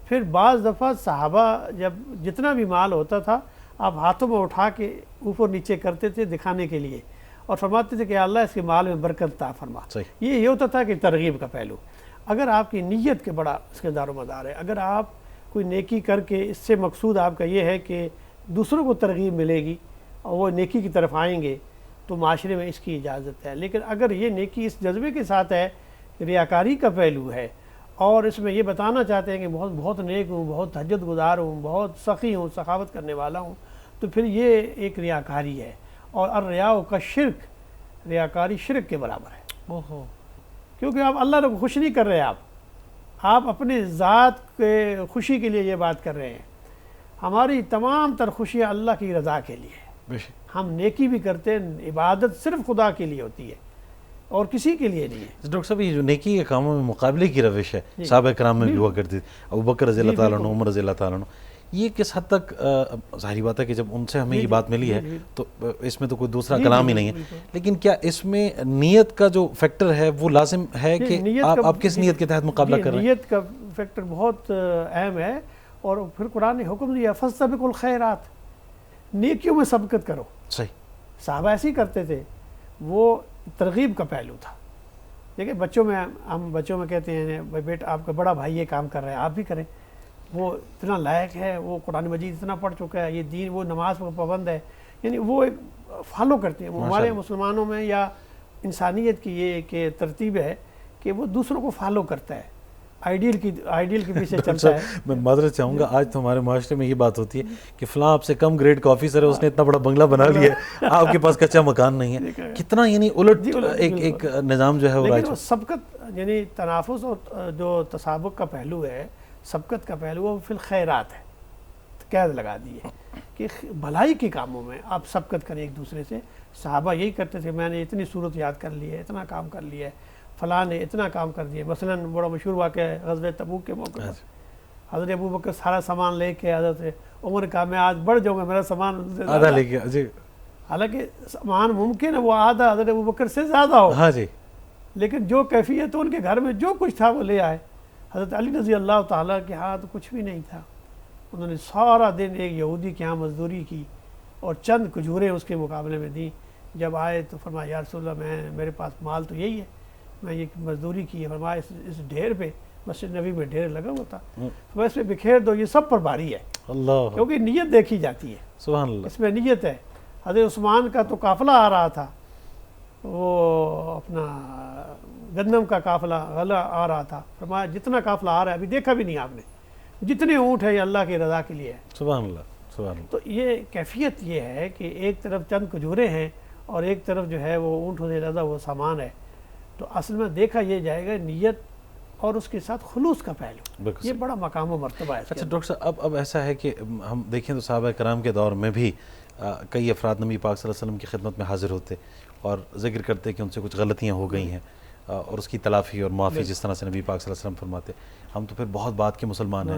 S2: پھر بعض دفعہ صحابہ جب جتنا بھی مال ہوتا تھا آپ ہاتھوں میں اٹھا کے اوپر نیچے کرتے تھے دکھانے کے لیے، اور فرماتے تھے کہ اللہ اس کے مال میں برکت عطا فرما. یہ ہوتا تھا کہ ترغیب کا پہلو. اگر آپ کی نیت کے بڑا اس کے دار و مدار ہے، اگر آپ کوئی نیکی کر کے اس سے مقصود آپ کا یہ ہے کہ دوسروں کو ترغیب ملے گی اور وہ نیکی کی طرف آئیں گے تو معاشرے میں اس کی اجازت ہے. لیکن اگر یہ نیکی اس جذبے کے ساتھ ہے کہ ریاکاری کا پہلو ہے اور اس میں یہ بتانا چاہتے ہیں کہ بہت نیک ہوں، بہت تہجد گزار ہوں، بہت سخی ہوں، سخاوت کرنے والا ہوں، تو پھر یہ ایک ریاکاری ہے. اور الریاء کا شرک، ریاکاری شرک کے برابر ہے. کیونکہ آپ اللہ کو خوش نہیں کر رہے، آپ اپنے ذات کے خوشی کے لیے یہ بات کر رہے ہیں. ہماری تمام تر خوشیاں اللہ کی رضا کے لیے. ہم نیکی بھی کرتے ہیں، عبادت صرف خدا کے لیے ہوتی ہے اور کسی کے لیے نہیں ہے.
S3: ڈاکٹر صاحب، یہ جو نیکی کے کاموں میں مقابلے کی روش ہے صحابہ کرام میں بھی ہوا کرتی تھی، ابوبکر رضی اللہ تعالیٰ عنہ، عمر رضی اللہ تعالیٰ عنہ، یہ کس حد تک ظاہری بات ہے کہ جب ان سے ہمیں یہ بات ملی ہے تو اس میں تو کوئی دوسرا کلام ہی نہیں ہے، لیکن کیا اس میں نیت کا جو فیکٹر ہے وہ لازم ہے کہ آپ کس نیت کے تحت مقابلہ کر رہے ہیں؟
S2: نیت کا فیکٹر بہت اہم ہے. اور پھر قرآن نے حکم دیا فاستبقوا الخیرات، نیکیوں میں سبقت کرو.
S3: صحیح.
S2: صحابہ ایسے ہی کرتے تھے، وہ ترغیب کا پہلو تھا. دیکھیں بچوں میں ہم بچوں میں کہتے ہیں بھائی بیٹا آپ کا بڑا بھائی یہ کام کر رہا ہے آپ بھی کریں، وہ اتنا لائق ہے، وہ قرآن مجید اتنا پڑھ چکا ہے، یہ دین، وہ نماز پر پابند ہے، یعنی وہ ایک فالو کرتے ہیں. ہمارے مسلمانوں میں یا انسانیت کی یہ کہ ترتیب ہے کہ وہ دوسروں کو فالو کرتا ہے. آئیڈیل کے پیچھے چلتا ہے.
S3: میں معذرت چاہوں گا، آج تو ہمارے معاشرے میں یہ بات ہوتی ہے کہ فلاں آپ سے کم گریڈ کا آفیسر ہے، اس نے اتنا بڑا بنگلہ بنا لیا ہے، آپ کے پاس کچا مکان نہیں ہے. کتنا یعنی الٹ ایک نظام جو ہے وہ رائج.
S2: لیکن سبقت یعنی تنافس اور جو تسابق کا پہلو ہے، سبقت کا پہلو وہ فی الخیرات ہے. قید لگا دی ہے کہ بھلائی کے کاموں میں آپ سبقت کریں ایک دوسرے سے. صحابہ یہی کرتے تھے، میں نے اتنی صورت یاد کر لی ہے، اتنا کام کر لیا ہے، فلاں نے اتنا کام کر دیا. مثلا بڑا مشہور واقعہ ہے غزوہ تبوک کے موقع پر حضرت ابو بکر سارا سامان لے کے حضرت عمر کہا میں آج بڑھ جاؤں گا، میرا سامان
S3: آدھا لے کے. جی
S2: حالانکہ سامان ممکن ہے وہ آدھا حضرت ابو بکر سے زیادہ ہو.
S3: ہاں جی.
S2: لیکن جو کیفیت ان کے گھر میں جو کچھ تھا وہ لے آئے. حضرت علی رضی اللہ تعالیٰ کے ہاتھ کچھ بھی نہیں تھا. انہوں نے سارا دن ایک یہودی کے ہاں مزدوری کی اور چند کھجوریں اس کے مقابلے میں دیں. جب آئے تو فرمایا یا رسول اللہ میرے پاس مال تو یہی ہے، میں یہ مزدوری کی ہے. فرمایا اس ڈھیر پہ مسجد نبی میں ڈھیر لگا ہوا تھا، تو اس پہ بکھیر دو، یہ سب پر بھاری ہے.
S3: اللہ،
S2: کیونکہ نیت دیکھی جاتی ہے.
S3: سبحان اللہ.
S2: اس میں نیت ہے. حضرت عثمان کا تو قافلہ آ رہا تھا، وہ اپنا گندم کا قافلہ غلہ آ رہا تھا. فرمایا جتنا قافلہ آ رہا ہے ابھی دیکھا بھی نہیں آپ نے، جتنے اونٹ ہے یہ اللہ کی رضا کے لیے ہے.
S3: سبحان اللہ، سبحان اللہ.
S2: تو یہ کیفیت یہ ہے کہ ایک طرف چند کھجوریں ہیں اور ایک طرف جو ہے وہ اونٹ سے زیادہ وہ سامان ہے. تو اصل میں دیکھا یہ جائے گا نیت اور اس کے ساتھ خلوص کا پہلو، یہ بڑا مقام و مرتبہ ہے.
S3: اچھا ڈاکٹر صاحب، اب ایسا ہے کہ ہم دیکھیں تو صحابہ کرام کے دور میں بھی کئی افراد نبی پاک صلی اللہ علیہ وسلم کی خدمت میں حاضر ہوتے اور ذکر کرتے کہ ان سے کچھ غلطیاں ہو گئی ہیں اور اس کی تلافی اور معافی جس طرح سے نبی پاک صلی اللہ علیہ وسلم فرماتے. ہم تو پھر بہت بات کے مسلمان ہیں،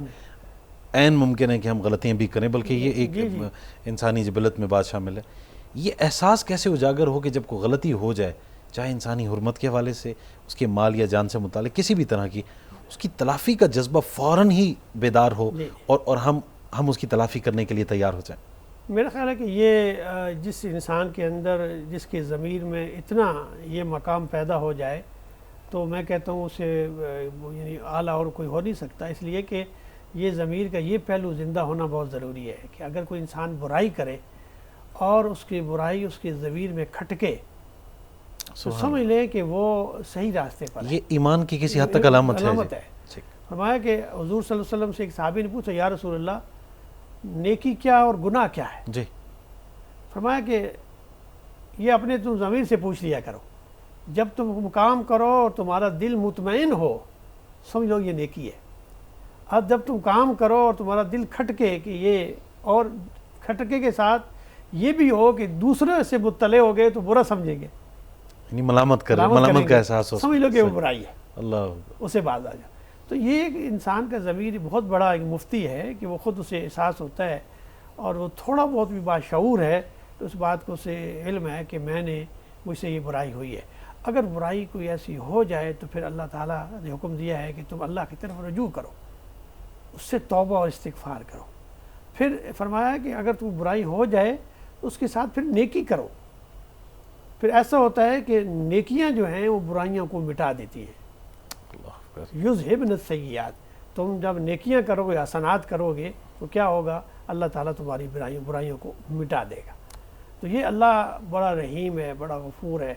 S3: عین ممکن ہے کہ ہم غلطیاں بھی کریں، بلکہ یہ ایک انسانی جبلت میں بات شامل ہے. یہ احساس کیسے اجاگر ہو کہ جب کوئی غلطی ہو جائے، چاہے انسانی حرمت کے حوالے سے، اس کے مال یا جان سے متعلق کسی بھی طرح کی، اس کی تلافی کا جذبہ فوراً ہی بیدار ہو اور ہم اس کی تلافی کرنے کے لیے تیار ہو جائیں؟
S2: میرا خیال ہے کہ یہ جس انسان کے اندر، جس کے ضمیر میں اتنا یہ مقام پیدا ہو جائے تو میں کہتا ہوں اسے یعنی اعلیٰ اور کوئی ہو نہیں سکتا. اس لیے کہ یہ ضمیر کا یہ پہلو زندہ ہونا بہت ضروری ہے کہ اگر کوئی انسان برائی کرے اور اس کی برائی اس کے ضمیر میں کھٹکے تو سمجھ لیں کہ وہ صحیح راستے پر ہے.
S3: یہ ایمان کی کسی حد تک علامت ہے.
S2: فرمایا کہ حضور صلی اللہ علیہ وسلم سے ایک صحابی نے پوچھا یا رسول اللہ نیکی کیا اور گناہ کیا ہے؟
S3: جی.
S2: فرمایا کہ یہ اپنے تم ضمیر سے پوچھ لیا کرو. جب تم کام کرو اور تمہارا دل مطمئن ہو سمجھ لو یہ نیکی ہے. اب جب تم کام کرو اور تمہارا دل کھٹکے کہ یہ، اور کھٹکے کے ساتھ یہ بھی ہو کہ دوسرے سے مطلع ہو گئے تو برا سمجھیں گے،
S3: یعنی ملامت کا احساس ہو،
S2: سمجھ لو کہ وہ برائی ہے،
S3: اللہ
S2: اسے باز آ جاؤ. تو یہ ایک انسان کا ضمیر بہت بڑا ایک مفتی ہے کہ وہ خود اسے احساس ہوتا ہے اور وہ تھوڑا بہت بھی باشعور ہے تو اس بات کو اسے علم ہے کہ مجھ سے یہ برائی ہوئی ہے. اگر برائی کوئی ایسی ہو جائے تو پھر اللہ تعالیٰ نے حکم دیا ہے کہ تم اللہ کی طرف رجوع کرو، اس سے توبہ اور استغفار کرو. پھر فرمایا کہ اگر تم برائی ہو جائے تو اس کے ساتھ پھر نیکی کرو. پھر ایسا ہوتا ہے کہ نیکیاں جو ہیں وہ برائیوں کو مٹا دیتی ہیں. یذہبن السیئات، تم جب نیکیاں کرو گے، حسنات کرو گے تو کیا ہوگا؟ اللہ تعالیٰ تمہاری برائیوں کو مٹا دے گا. تو یہ اللہ بڑا رحیم ہے، بڑا غفور ہے،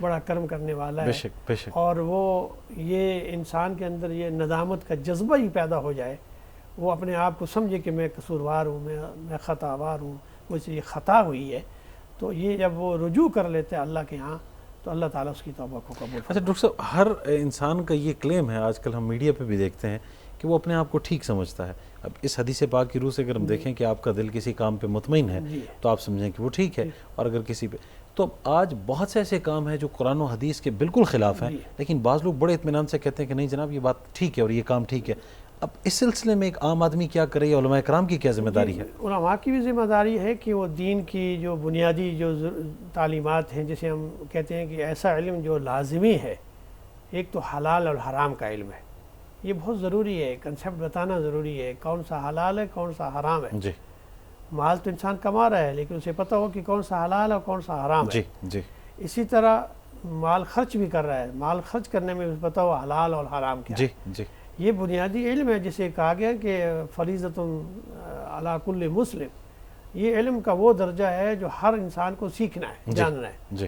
S2: بڑا کرم کرنے والا ہے.
S3: بے شک. اور
S2: وہ یہ انسان کے اندر یہ ندامت کا جذبہ ہی پیدا ہو جائے، وہ اپنے آپ کو سمجھے کہ میں قصوروار ہوں، میں خطاوار ہوں، مجھ سے یہ خطا ہوئی ہے. تو یہ جب وہ رجوع کر لیتے ہیں اللہ کے ہاں تو اللہ تعالیٰ اس کی توبہ کو قبول کرتا ہے.
S3: اچھا ڈاکٹر صاحب، ہر انسان کا یہ کلیم ہے، آج کل ہم میڈیا پہ بھی دیکھتے ہیں کہ وہ اپنے آپ کو ٹھیک سمجھتا ہے. اب اس حدیث پاک کی روح سے اگر ہم دیکھیں کہ آپ کا دل کسی کام پہ مطمئن ہے تو آپ سمجھیں کہ وہ ٹھیک ہے، اور اگر کسی پہ، تو آج بہت سے ایسے کام ہیں جو قرآن و حدیث کے بالکل خلاف ہیں، لیکن بعض لوگ بڑے اطمینان سے کہتے ہیں کہ نہیں جناب یہ بات ٹھیک ہے اور یہ کام ٹھیک ہے. اب اس سلسلے میں ایک عام آدمی کیا کرے یا علماء کرام کی کیا ذمہ داری ہے؟
S2: علماء کی بھی ذمہ داری ہے کہ وہ دین کی جو بنیادی جو تعلیمات ہیں، جسے ہم کہتے ہیں کہ ایسا علم جو لازمی ہے، ایک تو حلال اور حرام کا علم ہے، یہ بہت ضروری ہے. کنسیپٹ بتانا ضروری ہے، کون سا حلال ہے کون سا حرام ہے.
S3: جی.
S2: مال تو انسان کما رہا ہے لیکن اسے پتہ ہو کہ کون سا حلال ہے اور کون سا حرام ہے.
S3: جی.
S2: اسی طرح مال خرچ بھی کر رہا ہے، مال خرچ کرنے میں پتہ ہو حلال اور حرام کیا ہے.
S3: جی.
S2: یہ بنیادی علم ہے جسے کہا گیا کہ فریضۃ علی کل مسلم. یہ علم کا وہ درجہ ہے جو ہر انسان کو سیکھنا ہے، جاننا ہے.
S3: جی.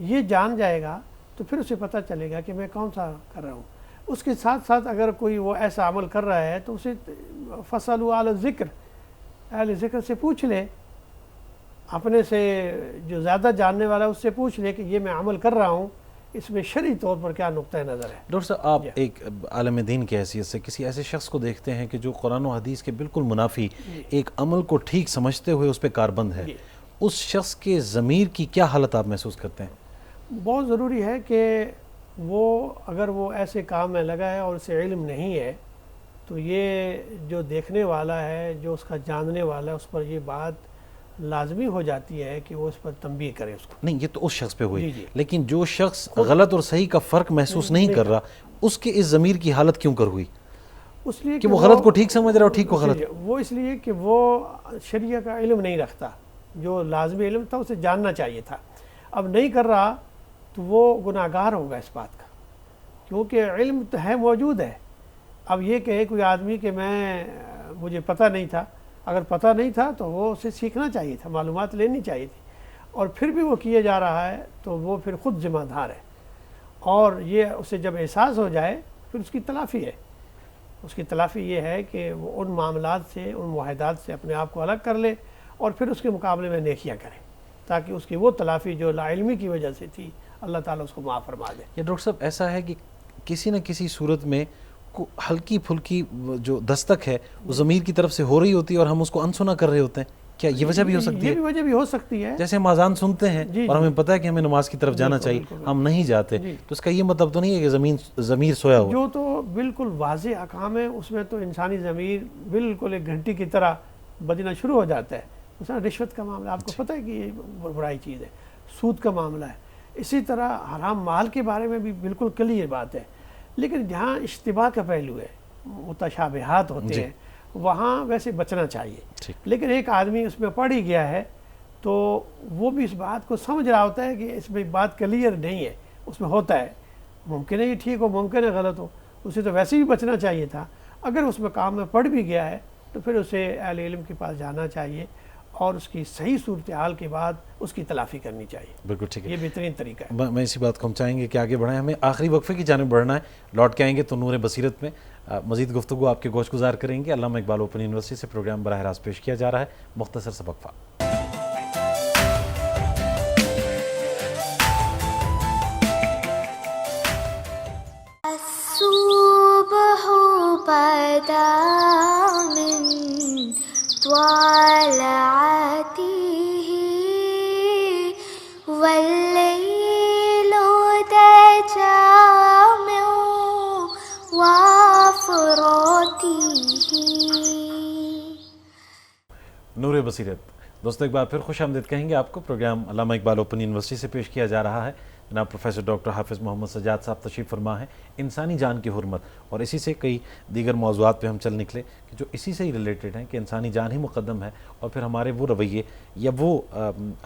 S2: یہ جان جائے گا تو پھر اسے پتہ چلے گا کہ میں کون سا کر رہا ہوں. اس کے ساتھ ساتھ اگر کوئی وہ ایسا عمل کر رہا ہے تو اسے فَاسْأَلُوا اہل الذکر، اہل ذکر سے پوچھ لے، اپنے سے جو زیادہ جاننے والا ہے اس سے پوچھ لے کہ یہ میں عمل کر رہا ہوں، اس میں شرعی طور پر کیا نقطہ نظر ہے۔
S3: ڈاکٹر صاحب، آپ ایک عالم دین کی حیثیت سے کسی ایسے شخص کو دیکھتے ہیں کہ جو قرآن و حدیث کے بالکل منافی ایک عمل کو ٹھیک سمجھتے ہوئے اس پہ کاربند ہے، اس شخص کے ضمیر کی کیا حالت آپ محسوس کرتے ہیں؟
S2: بہت ضروری ہے کہ وہ اگر وہ ایسے کام میں لگا ہے اور اسے علم نہیں ہے تو یہ جو دیکھنے والا ہے، جو اس کا جاننے والا ہے، اس پر یہ بات لازمی ہو جاتی ہے کہ وہ اس پر تنبیہ کرے اس کو۔
S3: نہیں، یہ تو اس شخص پہ ہوئی،
S2: جی۔
S3: لیکن جو شخص غلط اور صحیح کا فرق محسوس نہیں کر رہا، اس کے اس ضمیر کی حالت کیوں کر ہوئی؟
S2: اس لیے
S3: کہ وہ غلط کو ٹھیک سمجھ رہا اور ٹھیک کو غلط۔
S2: وہ اس لیے کہ وہ شریعہ کا علم نہیں رکھتا، جو لازمی علم تھا اسے جاننا چاہیے تھا، اب نہیں کر رہا تو وہ گناہگار ہوگا اس بات کا، کیونکہ علم تو ہے، موجود ہے۔ اب یہ کہے کوئی آدمی کہ مجھے پتہ نہیں تھا، اگر پتہ نہیں تھا تو وہ اسے سیکھنا چاہیے تھا، معلومات لینی چاہیے تھی، اور پھر بھی وہ کیے جا رہا ہے تو وہ پھر خود ذمہ دار ہے، اور یہ اسے جب احساس ہو جائے پھر اس کی تلافی ہے۔ اس کی تلافی یہ ہے کہ وہ ان معاملات سے، ان معاہدات سے اپنے آپ کو الگ کر لے اور پھر اس کے مقابلے میں نیکیاں کرے، تاکہ اس کی وہ تلافی جو لا علمی کی وجہ سے تھی اللہ تعالیٰ اس کو معاف فرما دے۔
S3: یا ڈاکٹر صاحب، ایسا ہے کہ کسی نہ کسی صورت میں ہلکی پھلکی جو دستک ہے وہ ضمیر کی طرف سے ہو رہی ہوتی ہے اور ہم اس کو انسنا کر رہے ہوتے ہیں، کیا یہ وجہ بھی ہو سکتی ہے؟
S2: یہ بھی وجہ بھی ہو سکتی ہے۔
S3: جیسے ہم اذان سنتے ہیں اور ہمیں پتہ ہے کہ ہمیں نماز کی طرف جانا چاہیے، ہم نہیں جاتے، تو اس کا یہ مطلب تو نہیں ہے کہ ضمیر سویا ہوا؟
S2: جو تو بالکل واضح احکام ہے اس میں تو انسانی ضمیر بالکل ایک گھنٹی کی طرح بجنا شروع ہو جاتا ہے۔ مثلا رشوت کا معاملہ آپ کو پتہ ہے کہ یہ برائی چیز ہے، سود کا معاملہ ہے، اسی طرح حرام مال کے بارے میں بھی بالکل کلیئر بات ہے، لیکن جہاں اشتباہ کا پہلو ہے، متشابہات ہوتے ہیں، وہاں ویسے بچنا چاہیے۔ لیکن ایک آدمی اس میں پڑ ہی گیا ہے تو وہ بھی اس بات کو سمجھ رہا ہوتا ہے کہ اس میں بات کلیئر نہیں ہے، اس میں ہوتا ہے، ممکن ہے یہ ٹھیک ہو، ممکن ہے غلط ہو، اسے تو ویسے بھی بچنا چاہیے تھا۔ اگر اس میں کام میں پڑ بھی گیا ہے تو پھر اسے اہل علم کے پاس جانا چاہیے اور اس کی صحیح صورتحال کے بعد اس کی تلافی کرنی چاہیے۔
S3: بالکل ٹھیک ہے،
S2: یہ بہترین طریقہ ہے۔
S3: میں اسی بات کو ہم چاہیں گے کہ آگے بڑھائیں، ہمیں آخری وقفے کی جانب بڑھنا ہے، لوٹ کے آئیں گے تو نور بصیرت میں مزید گفتگو آپ کے گوش گزار کریں گے۔ علامہ اقبال اوپن یونیورسٹی سے پروگرام براہ راست پیش کیا جا رہا ہے، مختصر سا وقفہ۔
S1: الصبح بدا من طلعته والليل دجى من وافراته۔
S3: نور بصیرت دوستوں، ایک بار پھر خوش آمدید کہیں گے آپ کو۔ پروگرام علامہ اقبال اوپن یونیورسٹی سے پیش کیا جا رہا ہے۔ جناب پروفیسر ڈاکٹر حافظ محمد سجاد صاحب تشریف فرما ہیں، انسانی جان کی حرمت، اور اسی سے کئی دیگر موضوعات پہ ہم چل نکلے کہ جو اسی سے ہی ریلیٹڈ ہیں کہ انسانی جان ہی مقدم ہے، اور پھر ہمارے وہ رویے یا وہ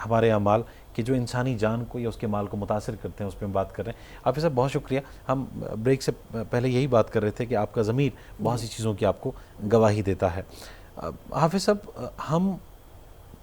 S3: ہمارے اعمال کہ جو انسانی جان کو یا اس کے مال کو متاثر کرتے ہیں، اس پہ ہم بات کر رہے ہیں۔ حافظ صاحب بہت شکریہ۔ ہم بریک سے پہلے یہی بات کر رہے تھے کہ آپ کا ضمیر بہت سی چیزوں کی آپ کو گواہی دیتا ہے۔ حافظ صاحب، ہم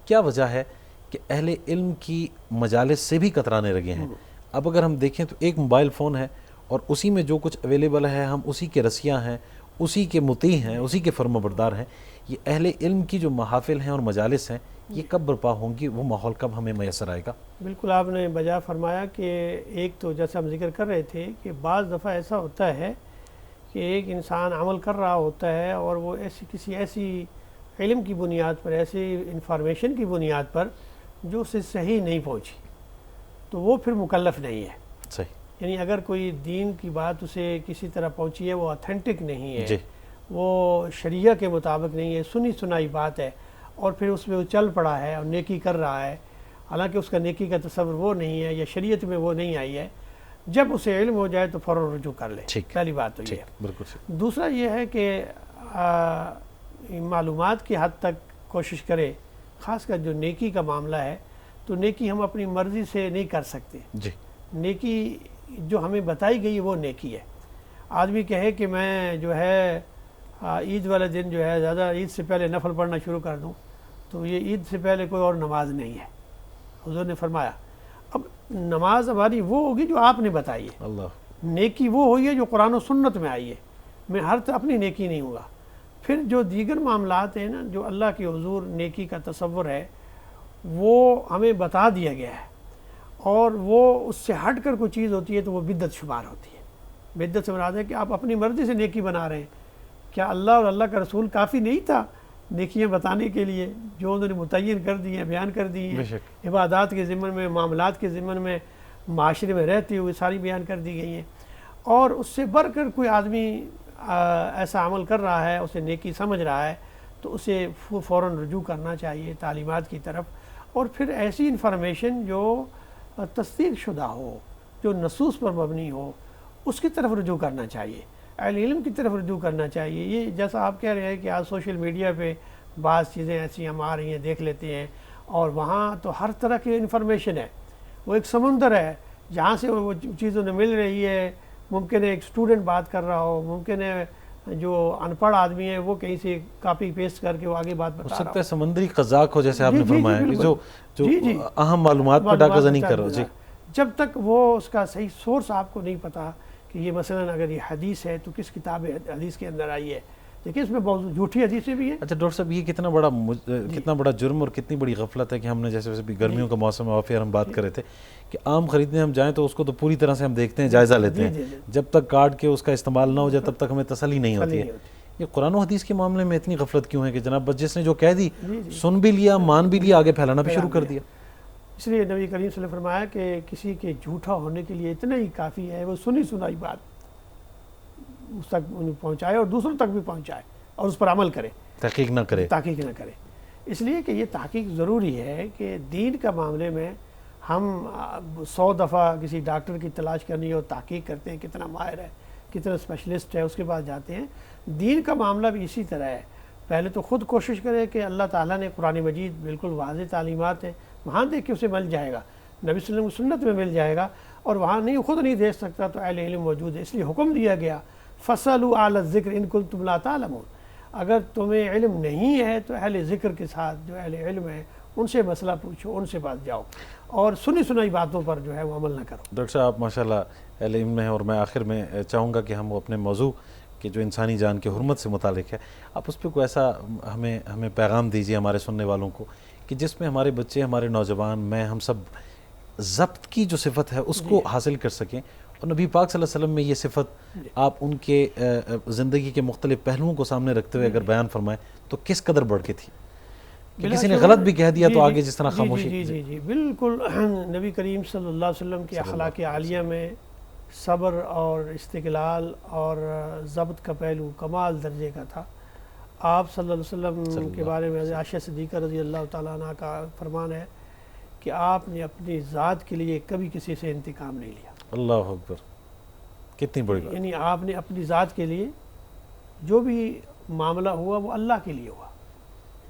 S3: کیا وجہ ہے کہ اہل علم کی مجالس سے بھی کترانے لگے ہیں؟ اب اگر ہم دیکھیں تو ایک موبائل فون ہے اور اسی میں جو کچھ اویلیبل ہے ہم اسی کے رسیاں ہیں، اسی کے مطیع ہیں، اسی کے فرما بردار ہیں۔ یہ اہل علم کی جو محافل ہیں اور مجالس ہیں، یہ کب برپا ہوں گی؟ وہ ماحول کب ہمیں میسر آئے گا؟
S2: بالکل آپ نے بجا فرمایا کہ ایک تو جیسا ہم ذکر کر رہے تھے کہ بعض دفعہ ایسا ہوتا ہے کہ ایک انسان عمل کر رہا ہوتا ہے اور وہ کسی ایسی علم کی بنیاد پر، ایسی انفارمیشن کی بنیاد پر جو اسے صحیح نہیں پہنچی، تو وہ پھر مکلف نہیں ہے۔
S3: صحیح،
S2: یعنی اگر کوئی دین کی بات اسے کسی طرح پہنچی ہے، وہ اتھینٹک نہیں ہے، وہ شریعہ کے مطابق نہیں ہے، سنی سنائی بات ہے، اور پھر اس میں وہ چل پڑا ہے اور نیکی کر رہا ہے، حالانکہ اس کا نیکی کا تصور وہ نہیں ہے یا شریعت میں وہ نہیں آئی ہے، جب اسے علم ہو جائے تو فوراً رجوع کر لے۔ پہلی بات تو یہ ہے۔
S3: بالکل۔
S2: دوسرا یہ ہے کہ معلومات کی حد تک کوشش کرے، خاص کر جو نیکی کا معاملہ ہے، تو نیکی ہم اپنی مرضی سے نہیں کر سکتے۔ نیکی جو ہمیں بتائی گئی وہ نیکی ہے۔ آدمی کہے کہ میں جو ہے عید والے دن جو ہے زیادہ عید سے پہلے نفل پڑھنا شروع کر دوں، تو یہ عید سے پہلے کوئی اور نماز نہیں ہے۔ حضور نے فرمایا اب نماز ہماری وہ ہوگی جو آپ نے بتائی ہے، نیکی وہ ہوئی ہے جو قرآن و سنت میں آئی ہے، میں ہر اپنی نیکی نہیں ہوں گا۔ پھر جو دیگر معاملات ہیں نا، جو اللہ کے حضور نیکی کا تصور ہے وہ ہمیں بتا دیا گیا ہے، اور وہ اس سے ہٹ کر کوئی چیز ہوتی ہے تو وہ بدعت شمار ہوتی ہے۔ بدعت سے مراد ہے کہ آپ اپنی مرضی سے نیکی بنا رہے ہیں۔ کیا اللہ اور اللہ کا رسول کافی نہیں تھا نیکیاں بتانے کے لیے؟ جو انہوں نے متعین کر دی ہیں، بیان کر دی ہیں، عبادات کے ضمن میں، معاملات کے ضمن میں، معاشرے میں رہتے ہوئے ساری بیان کر دی گئی ہیں۔ اور اس سے بڑھ کر کوئی آدمی ایسا عمل کر رہا ہے، اسے نیکی سمجھ رہا ہے، تو اسے فوراً رجوع کرنا چاہیے تعلیمات کی طرف، اور پھر ایسی انفارمیشن جو تصدیق شدہ ہو، جو نصوص پر مبنی ہو، اس کی طرف رجوع کرنا چاہیے، اہل علم کی طرف رجوع کرنا چاہیے۔ یہ جیسا آپ کہہ رہے ہیں کہ آج سوشل میڈیا پہ بعض چیزیں ایسی ہم آ رہی ہیں، دیکھ لیتے ہیں، اور وہاں تو ہر طرح کی انفارمیشن ہے، وہ ایک سمندر ہے جہاں سے وہ چیزوں نے مل رہی ہے۔ ممکن ہے ایک اسٹوڈنٹ بات کر رہا ہو، ممکن ہے جو ان پڑھ آدمی ہے وہ کہیں سے کاپی پیسٹ کر کے وہ آگے بات بتا رہا ہو
S3: سکتا ہے سمندری قزاق ہو، جیسے آپ نے فرمایا کہ جو اہم معلومات پر ڈاکہ زنی کر رہا ہو۔
S2: جب تک وہ اس کا صحیح سورس آپ کو نہیں پتا کہ یہ مثلا اگر یہ حدیث ہے تو کس کتاب حدیث کے اندر آئی ہے، دیکھیں اس میں بہت جھوٹی حدیثیں بھی ہیں۔
S3: اچھا ڈاکٹر صاحب، یہ کتنا بڑا جرم اور کتنی بڑی غفلت ہے کہ ہم نے جیسے ویسے بھی گرمیوں کا موسم ہے، اور پھر ہم بات کر رہے تھے کہ آم خریدنے ہم جائیں تو اس کو تو پوری طرح سے ہم دیکھتے ہیں، جائزہ لیتے ہیں، جب تک کاٹ کے اس کا استعمال نہ ہو جائے تب تک ہمیں تسلی نہیں ہوتی ہے۔ یہ قرآن و حدیث کے معاملے میں اتنی غفلت کیوں ہے کہ جناب بس جس نے جو کہہ دی سن بھی لیا، مان بھی لیا، آگے پھیلانا بھی شروع کر دیا؟
S2: اس لیے نبی کریم صلی اللہ علیہ وسلم نے فرمایا کہ کسی کے جھوٹا ہونے کے لیے اتنا ہی کافی ہے وہ سنی سنائی بات اس تک پہنچائے اور دوسروں تک بھی پہنچائے اور اس پر عمل کرے،
S3: تحقیق نہ کرے۔
S2: اس لیے کہ یہ تحقیق ضروری ہے کہ دین کا معاملے میں ہم 100 دفعہ کسی ڈاکٹر کی تلاش کرنی اور تحقیق کرتے ہیں کتنا ماہر ہے، کتنا اسپیشلسٹ ہے، اس کے بعد جاتے ہیں۔ دین کا معاملہ بھی اسی طرح ہے، پہلے تو خود کوشش کرے کہ اللہ تعالیٰ نے قرآن مجید بالکل واضح تعلیمات ہیں، وہاں دیکھ کے اسے مل جائے گا، نبی صلی اللہ علیہ وسلم کی سنت میں مل جائے گا، اور وہاں خود نہیں دیکھ سکتا تو اہل علم موجود ہے، اس لیے حکم دیا گیا فَاسْأَلُوا أَهْلَ الذِّكْرِ إِن كُنتُمْ لَا تَعْلَمُونَ۔ اگر تمہیں علم نہیں ہے تو اہل ذکر کے ساتھ جو اہل علم ہے ان سے مسئلہ پوچھو، ان سے بات جاؤ، اور سنی سنائی باتوں پر جو ہے وہ عمل نہ کرو۔
S3: ڈاکٹر صاحب آپ ماشاءاللہ اہل علم میں ہیں، اور میں آخر میں چاہوں گا کہ ہم اپنے موضوع کہ جو انسانی جان کے حرمت سے متعلق ہے، آپ اس پہ کوئی ایسا ہمیں پیغام دیجیے ہمارے سننے والوں کو کہ جس میں ہمارے بچے، ہمارے نوجوان، میں، ہم سب ضبط کی جو صفت ہے اس کو حاصل کر سکیں، اور نبی پاک صلی اللہ علیہ وسلم میں یہ صفت آپ ان کے زندگی کے مختلف پہلوؤں کو سامنے رکھتے ہوئے اگر بیان فرمائیں تو کس قدر بڑھ کے تھی کہ کسی نے غلط بھی کہہ دیا تو آگے جس طرح خاموشی۔
S2: جی بالکل، نبی کریم صلی اللہ علیہ وسلم کے اخلاق عالیہ میں صبر اور استقلال اور ضبط کا پہلو کمال درجے کا تھا۔ آپ صلی اللہ علیہ وسلم کے بارے میں عائشہ صدیقہ رضی اللہ تعالیٰ عنہ کا فرمان ہے کہ آپ نے اپنی ذات کے لیے کبھی کسی سے انتقام نہیں لیا۔ اللہ
S3: اکبر، کتنی بڑی بات۔
S2: یعنی آپ نے اپنی ذات کے لیے جو بھی معاملہ ہوا وہ اللہ کے لیے ہوا،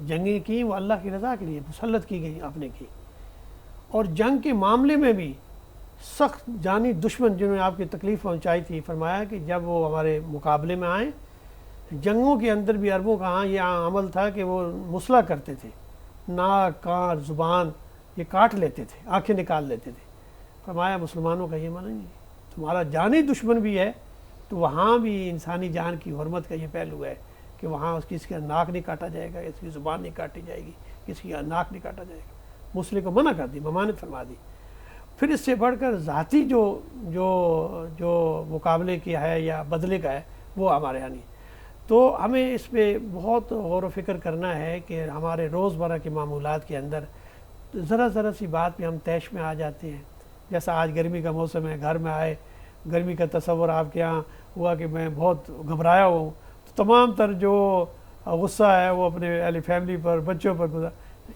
S2: جنگیں کی وہ اللہ کی رضا کے لیے مسلط کی گئی آپ نے کی، اور جنگ کے معاملے میں بھی سخت جانی دشمن جنہوں نے آپ کی تکلیف پہنچائی تھی، فرمایا کہ جب وہ ہمارے مقابلے میں آئیں، جنگوں کے اندر بھی عربوں کا ہاں یہ عمل تھا کہ وہ مسلح کرتے تھے، ناک، کان، زبان یہ کاٹ لیتے تھے، آنکھیں نکال لیتے تھے۔ فرمایا مسلمانوں کا یہ منع نہیں ہے، تمہارا جانی دشمن بھی ہے تو وہاں بھی انسانی جان کی حرمت کا یہ پہلو ہے کہ وہاں کسی کا ناک نہیں کاٹا جائے گا، کسی کی زبان نہیں کاٹی جائے گی، کسی کا ناک نہیں کاٹا جائے گا۔ مسلح کو منع کر دی، ممانعت فرما دی۔ پھر اس سے بڑھ کر ذاتی جو مقابلے کیا ہے یا بدلے کا ہے وہ ہمارے یہاں نہیں۔ تو ہمیں اس پہ بہت غور و فکر کرنا ہے کہ ہمارے روزمرہ کے معمولات کے اندر ذرا سی بات پہ ہم طیش میں آ جاتے ہیں۔ جیسا آج گرمی کا موسم ہے، گھر میں آئے، گرمی کا تصور آپ کے یہاں ہوا کہ میں بہت گھبرایا ہوں، تو تمام تر جو غصہ ہے وہ اپنے اہل فیملی پر، بچوں پر گزار۔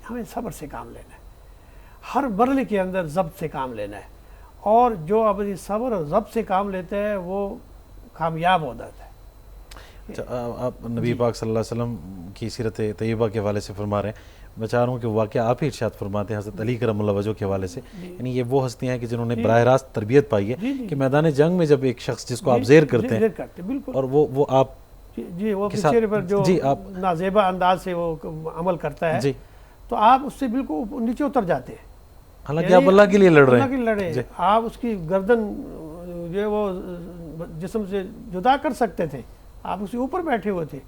S2: ہمیں صبر سے کام لینا ہے، ہر مرحلے کے اندر ضبط سے کام لینا ہے، اور جو اپنی صبر اور ضبط سے کام لیتا ہے وہ کامیاب ہو جاتا ہے۔
S3: آپ نبی پاک صلی اللہ علیہ وسلم کی سیرت طیبہ کے حوالے سے فرما رہے ہیں، میں چاہ رہا ہوں کہ واقعہ آپ ہی ارشاد فرماتے ہیں حضرت علی کرم اللہ وجہ کے حوالے سے، یعنی یہ وہ ہستیاں ہیں کہ جنہوں نے براہ راست تربیت پائی ہے کہ میدان جنگ میں جب ایک شخص جس کو آپ زیر کرتے ہیں اور وہ آپ
S2: وہ چہرے پر جو نازیبہ انداز سے وہ عمل کرتا ہے تو آپ اس سے بالکل نیچے اتر جاتے ہیں،
S3: حالانکہ آپ اللہ کے لیے لڑ رہے ہیں،
S2: آپ اس کی گردن جو ہے وہ جسم سے جدا کر سکتے تھے، آپ اس کے اوپر بیٹھے ہوئے تھے،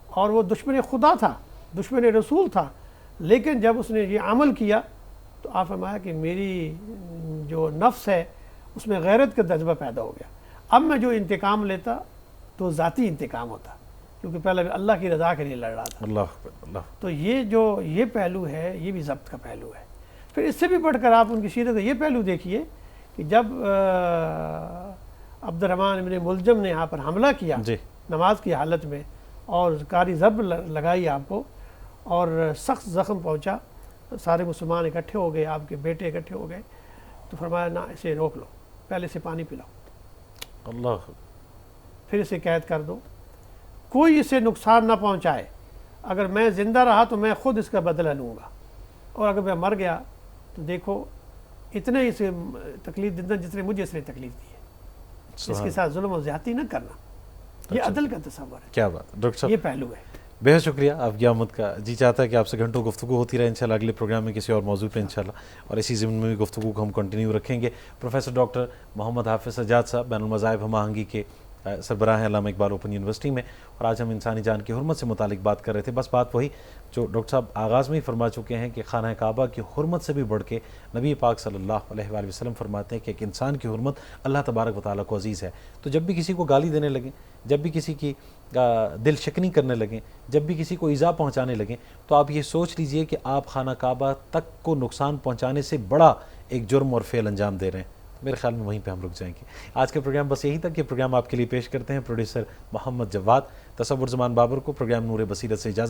S2: اور وہ دشمن خدا تھا، دشمن رسول تھا، لیکن جب اس نے یہ عمل کیا تو آپ فرمایا کہ میری جو نفس ہے اس میں غیرت کا جذبہ پیدا ہو گیا، اب میں جو انتقام لیتا تو ذاتی انتقام ہوتا، کیونکہ پہلے اللہ کی رضا کے لیے لڑ رہا تھا۔
S3: اللہ اکبر، اللہ۔
S2: تو یہ پہلو ہے، یہ بھی ضبط کا پہلو ہے۔ پھر اس سے بھی بڑھ کر آپ ان کی سیرت کا یہ پہلو دیکھیے کہ جب عبد الرحمن ابن ملجم نے یہاں پر حملہ کیا
S3: جی
S2: نماز کی حالت میں، اور کاری ضرب لگائی آپ کو، اور سخت زخم پہنچا، سارے مسلمان اکٹھے ہو گئے، آپ کے بیٹے اکٹھے ہو گئے، تو فرمایا نہ اسے روک لو، پہلے اسے پانی پلاؤ،
S3: اللہ،
S2: پھر اسے قید کر دو، کوئی اسے نقصان نہ پہنچائے، اگر میں زندہ رہا تو میں خود اس کا بدلہ لوں گا، اور اگر میں مر گیا تو دیکھو اتنے اسے تکلیف دینا جتنے مجھے اس نے تکلیف دی ہے، اس کے ساتھ ظلم و زیادتی نہ کرنا، یہ عدل کا تصور ہے۔
S3: کیا بات ڈاکٹر صاحب،
S2: یہ پہلو ہے۔
S3: بہت شکریہ آپ کی آمد کا۔ جی چاہتا ہے کہ آپ سے گھنٹوں گفتگو ہوتی رہے، انشاءاللہ اگلے پروگرام میں کسی اور موضوع پہ انشاءاللہ، اور اسی ضمن میں بھی گفتگو کو ہم کنٹینیو رکھیں گے۔ پروفیسر ڈاکٹر محمد حافظ سجاد صاحب بین المذاہب ہم آہنگی کے سربراہ ہیں علامہ اقبال اوپن یونیورسٹی میں، اور آج ہم انسانی جان کی حرمت سے متعلق بات کر رہے تھے۔ بس بات وہی جو ڈاکٹر صاحب آغاز میں ہی فرما چکے ہیں کہ خانہ کعبہ کی حرمت سے بھی بڑھ کے نبی پاک صلی اللہ علیہ وآلہ وسلم فرماتے ہیں کہ ایک انسان کی حرمت اللہ تبارک و تعالیٰ کو عزیز ہے۔ تو جب بھی کسی کو گالی دینے لگیں، جب بھی کسی کی دل شکنی کرنے لگیں، جب بھی کسی کو ایذا پہنچانے لگیں، تو آپ یہ سوچ لیجئے کہ آپ خانہ کعبہ تک کو نقصان پہنچانے سے بڑا ایک جرم اور فعل انجام دے رہے ہیں۔ میرے خیال میں وہیں پہ ہم رک جائیں گے۔ آج کے پروگرام بس یہی تک، یہ پروگرام آپ کے لیے پیش کرتے ہیں پروڈیوسر محمد جواد، تصور زمان بابر کو پروگرام نور بصیرت سے اجازت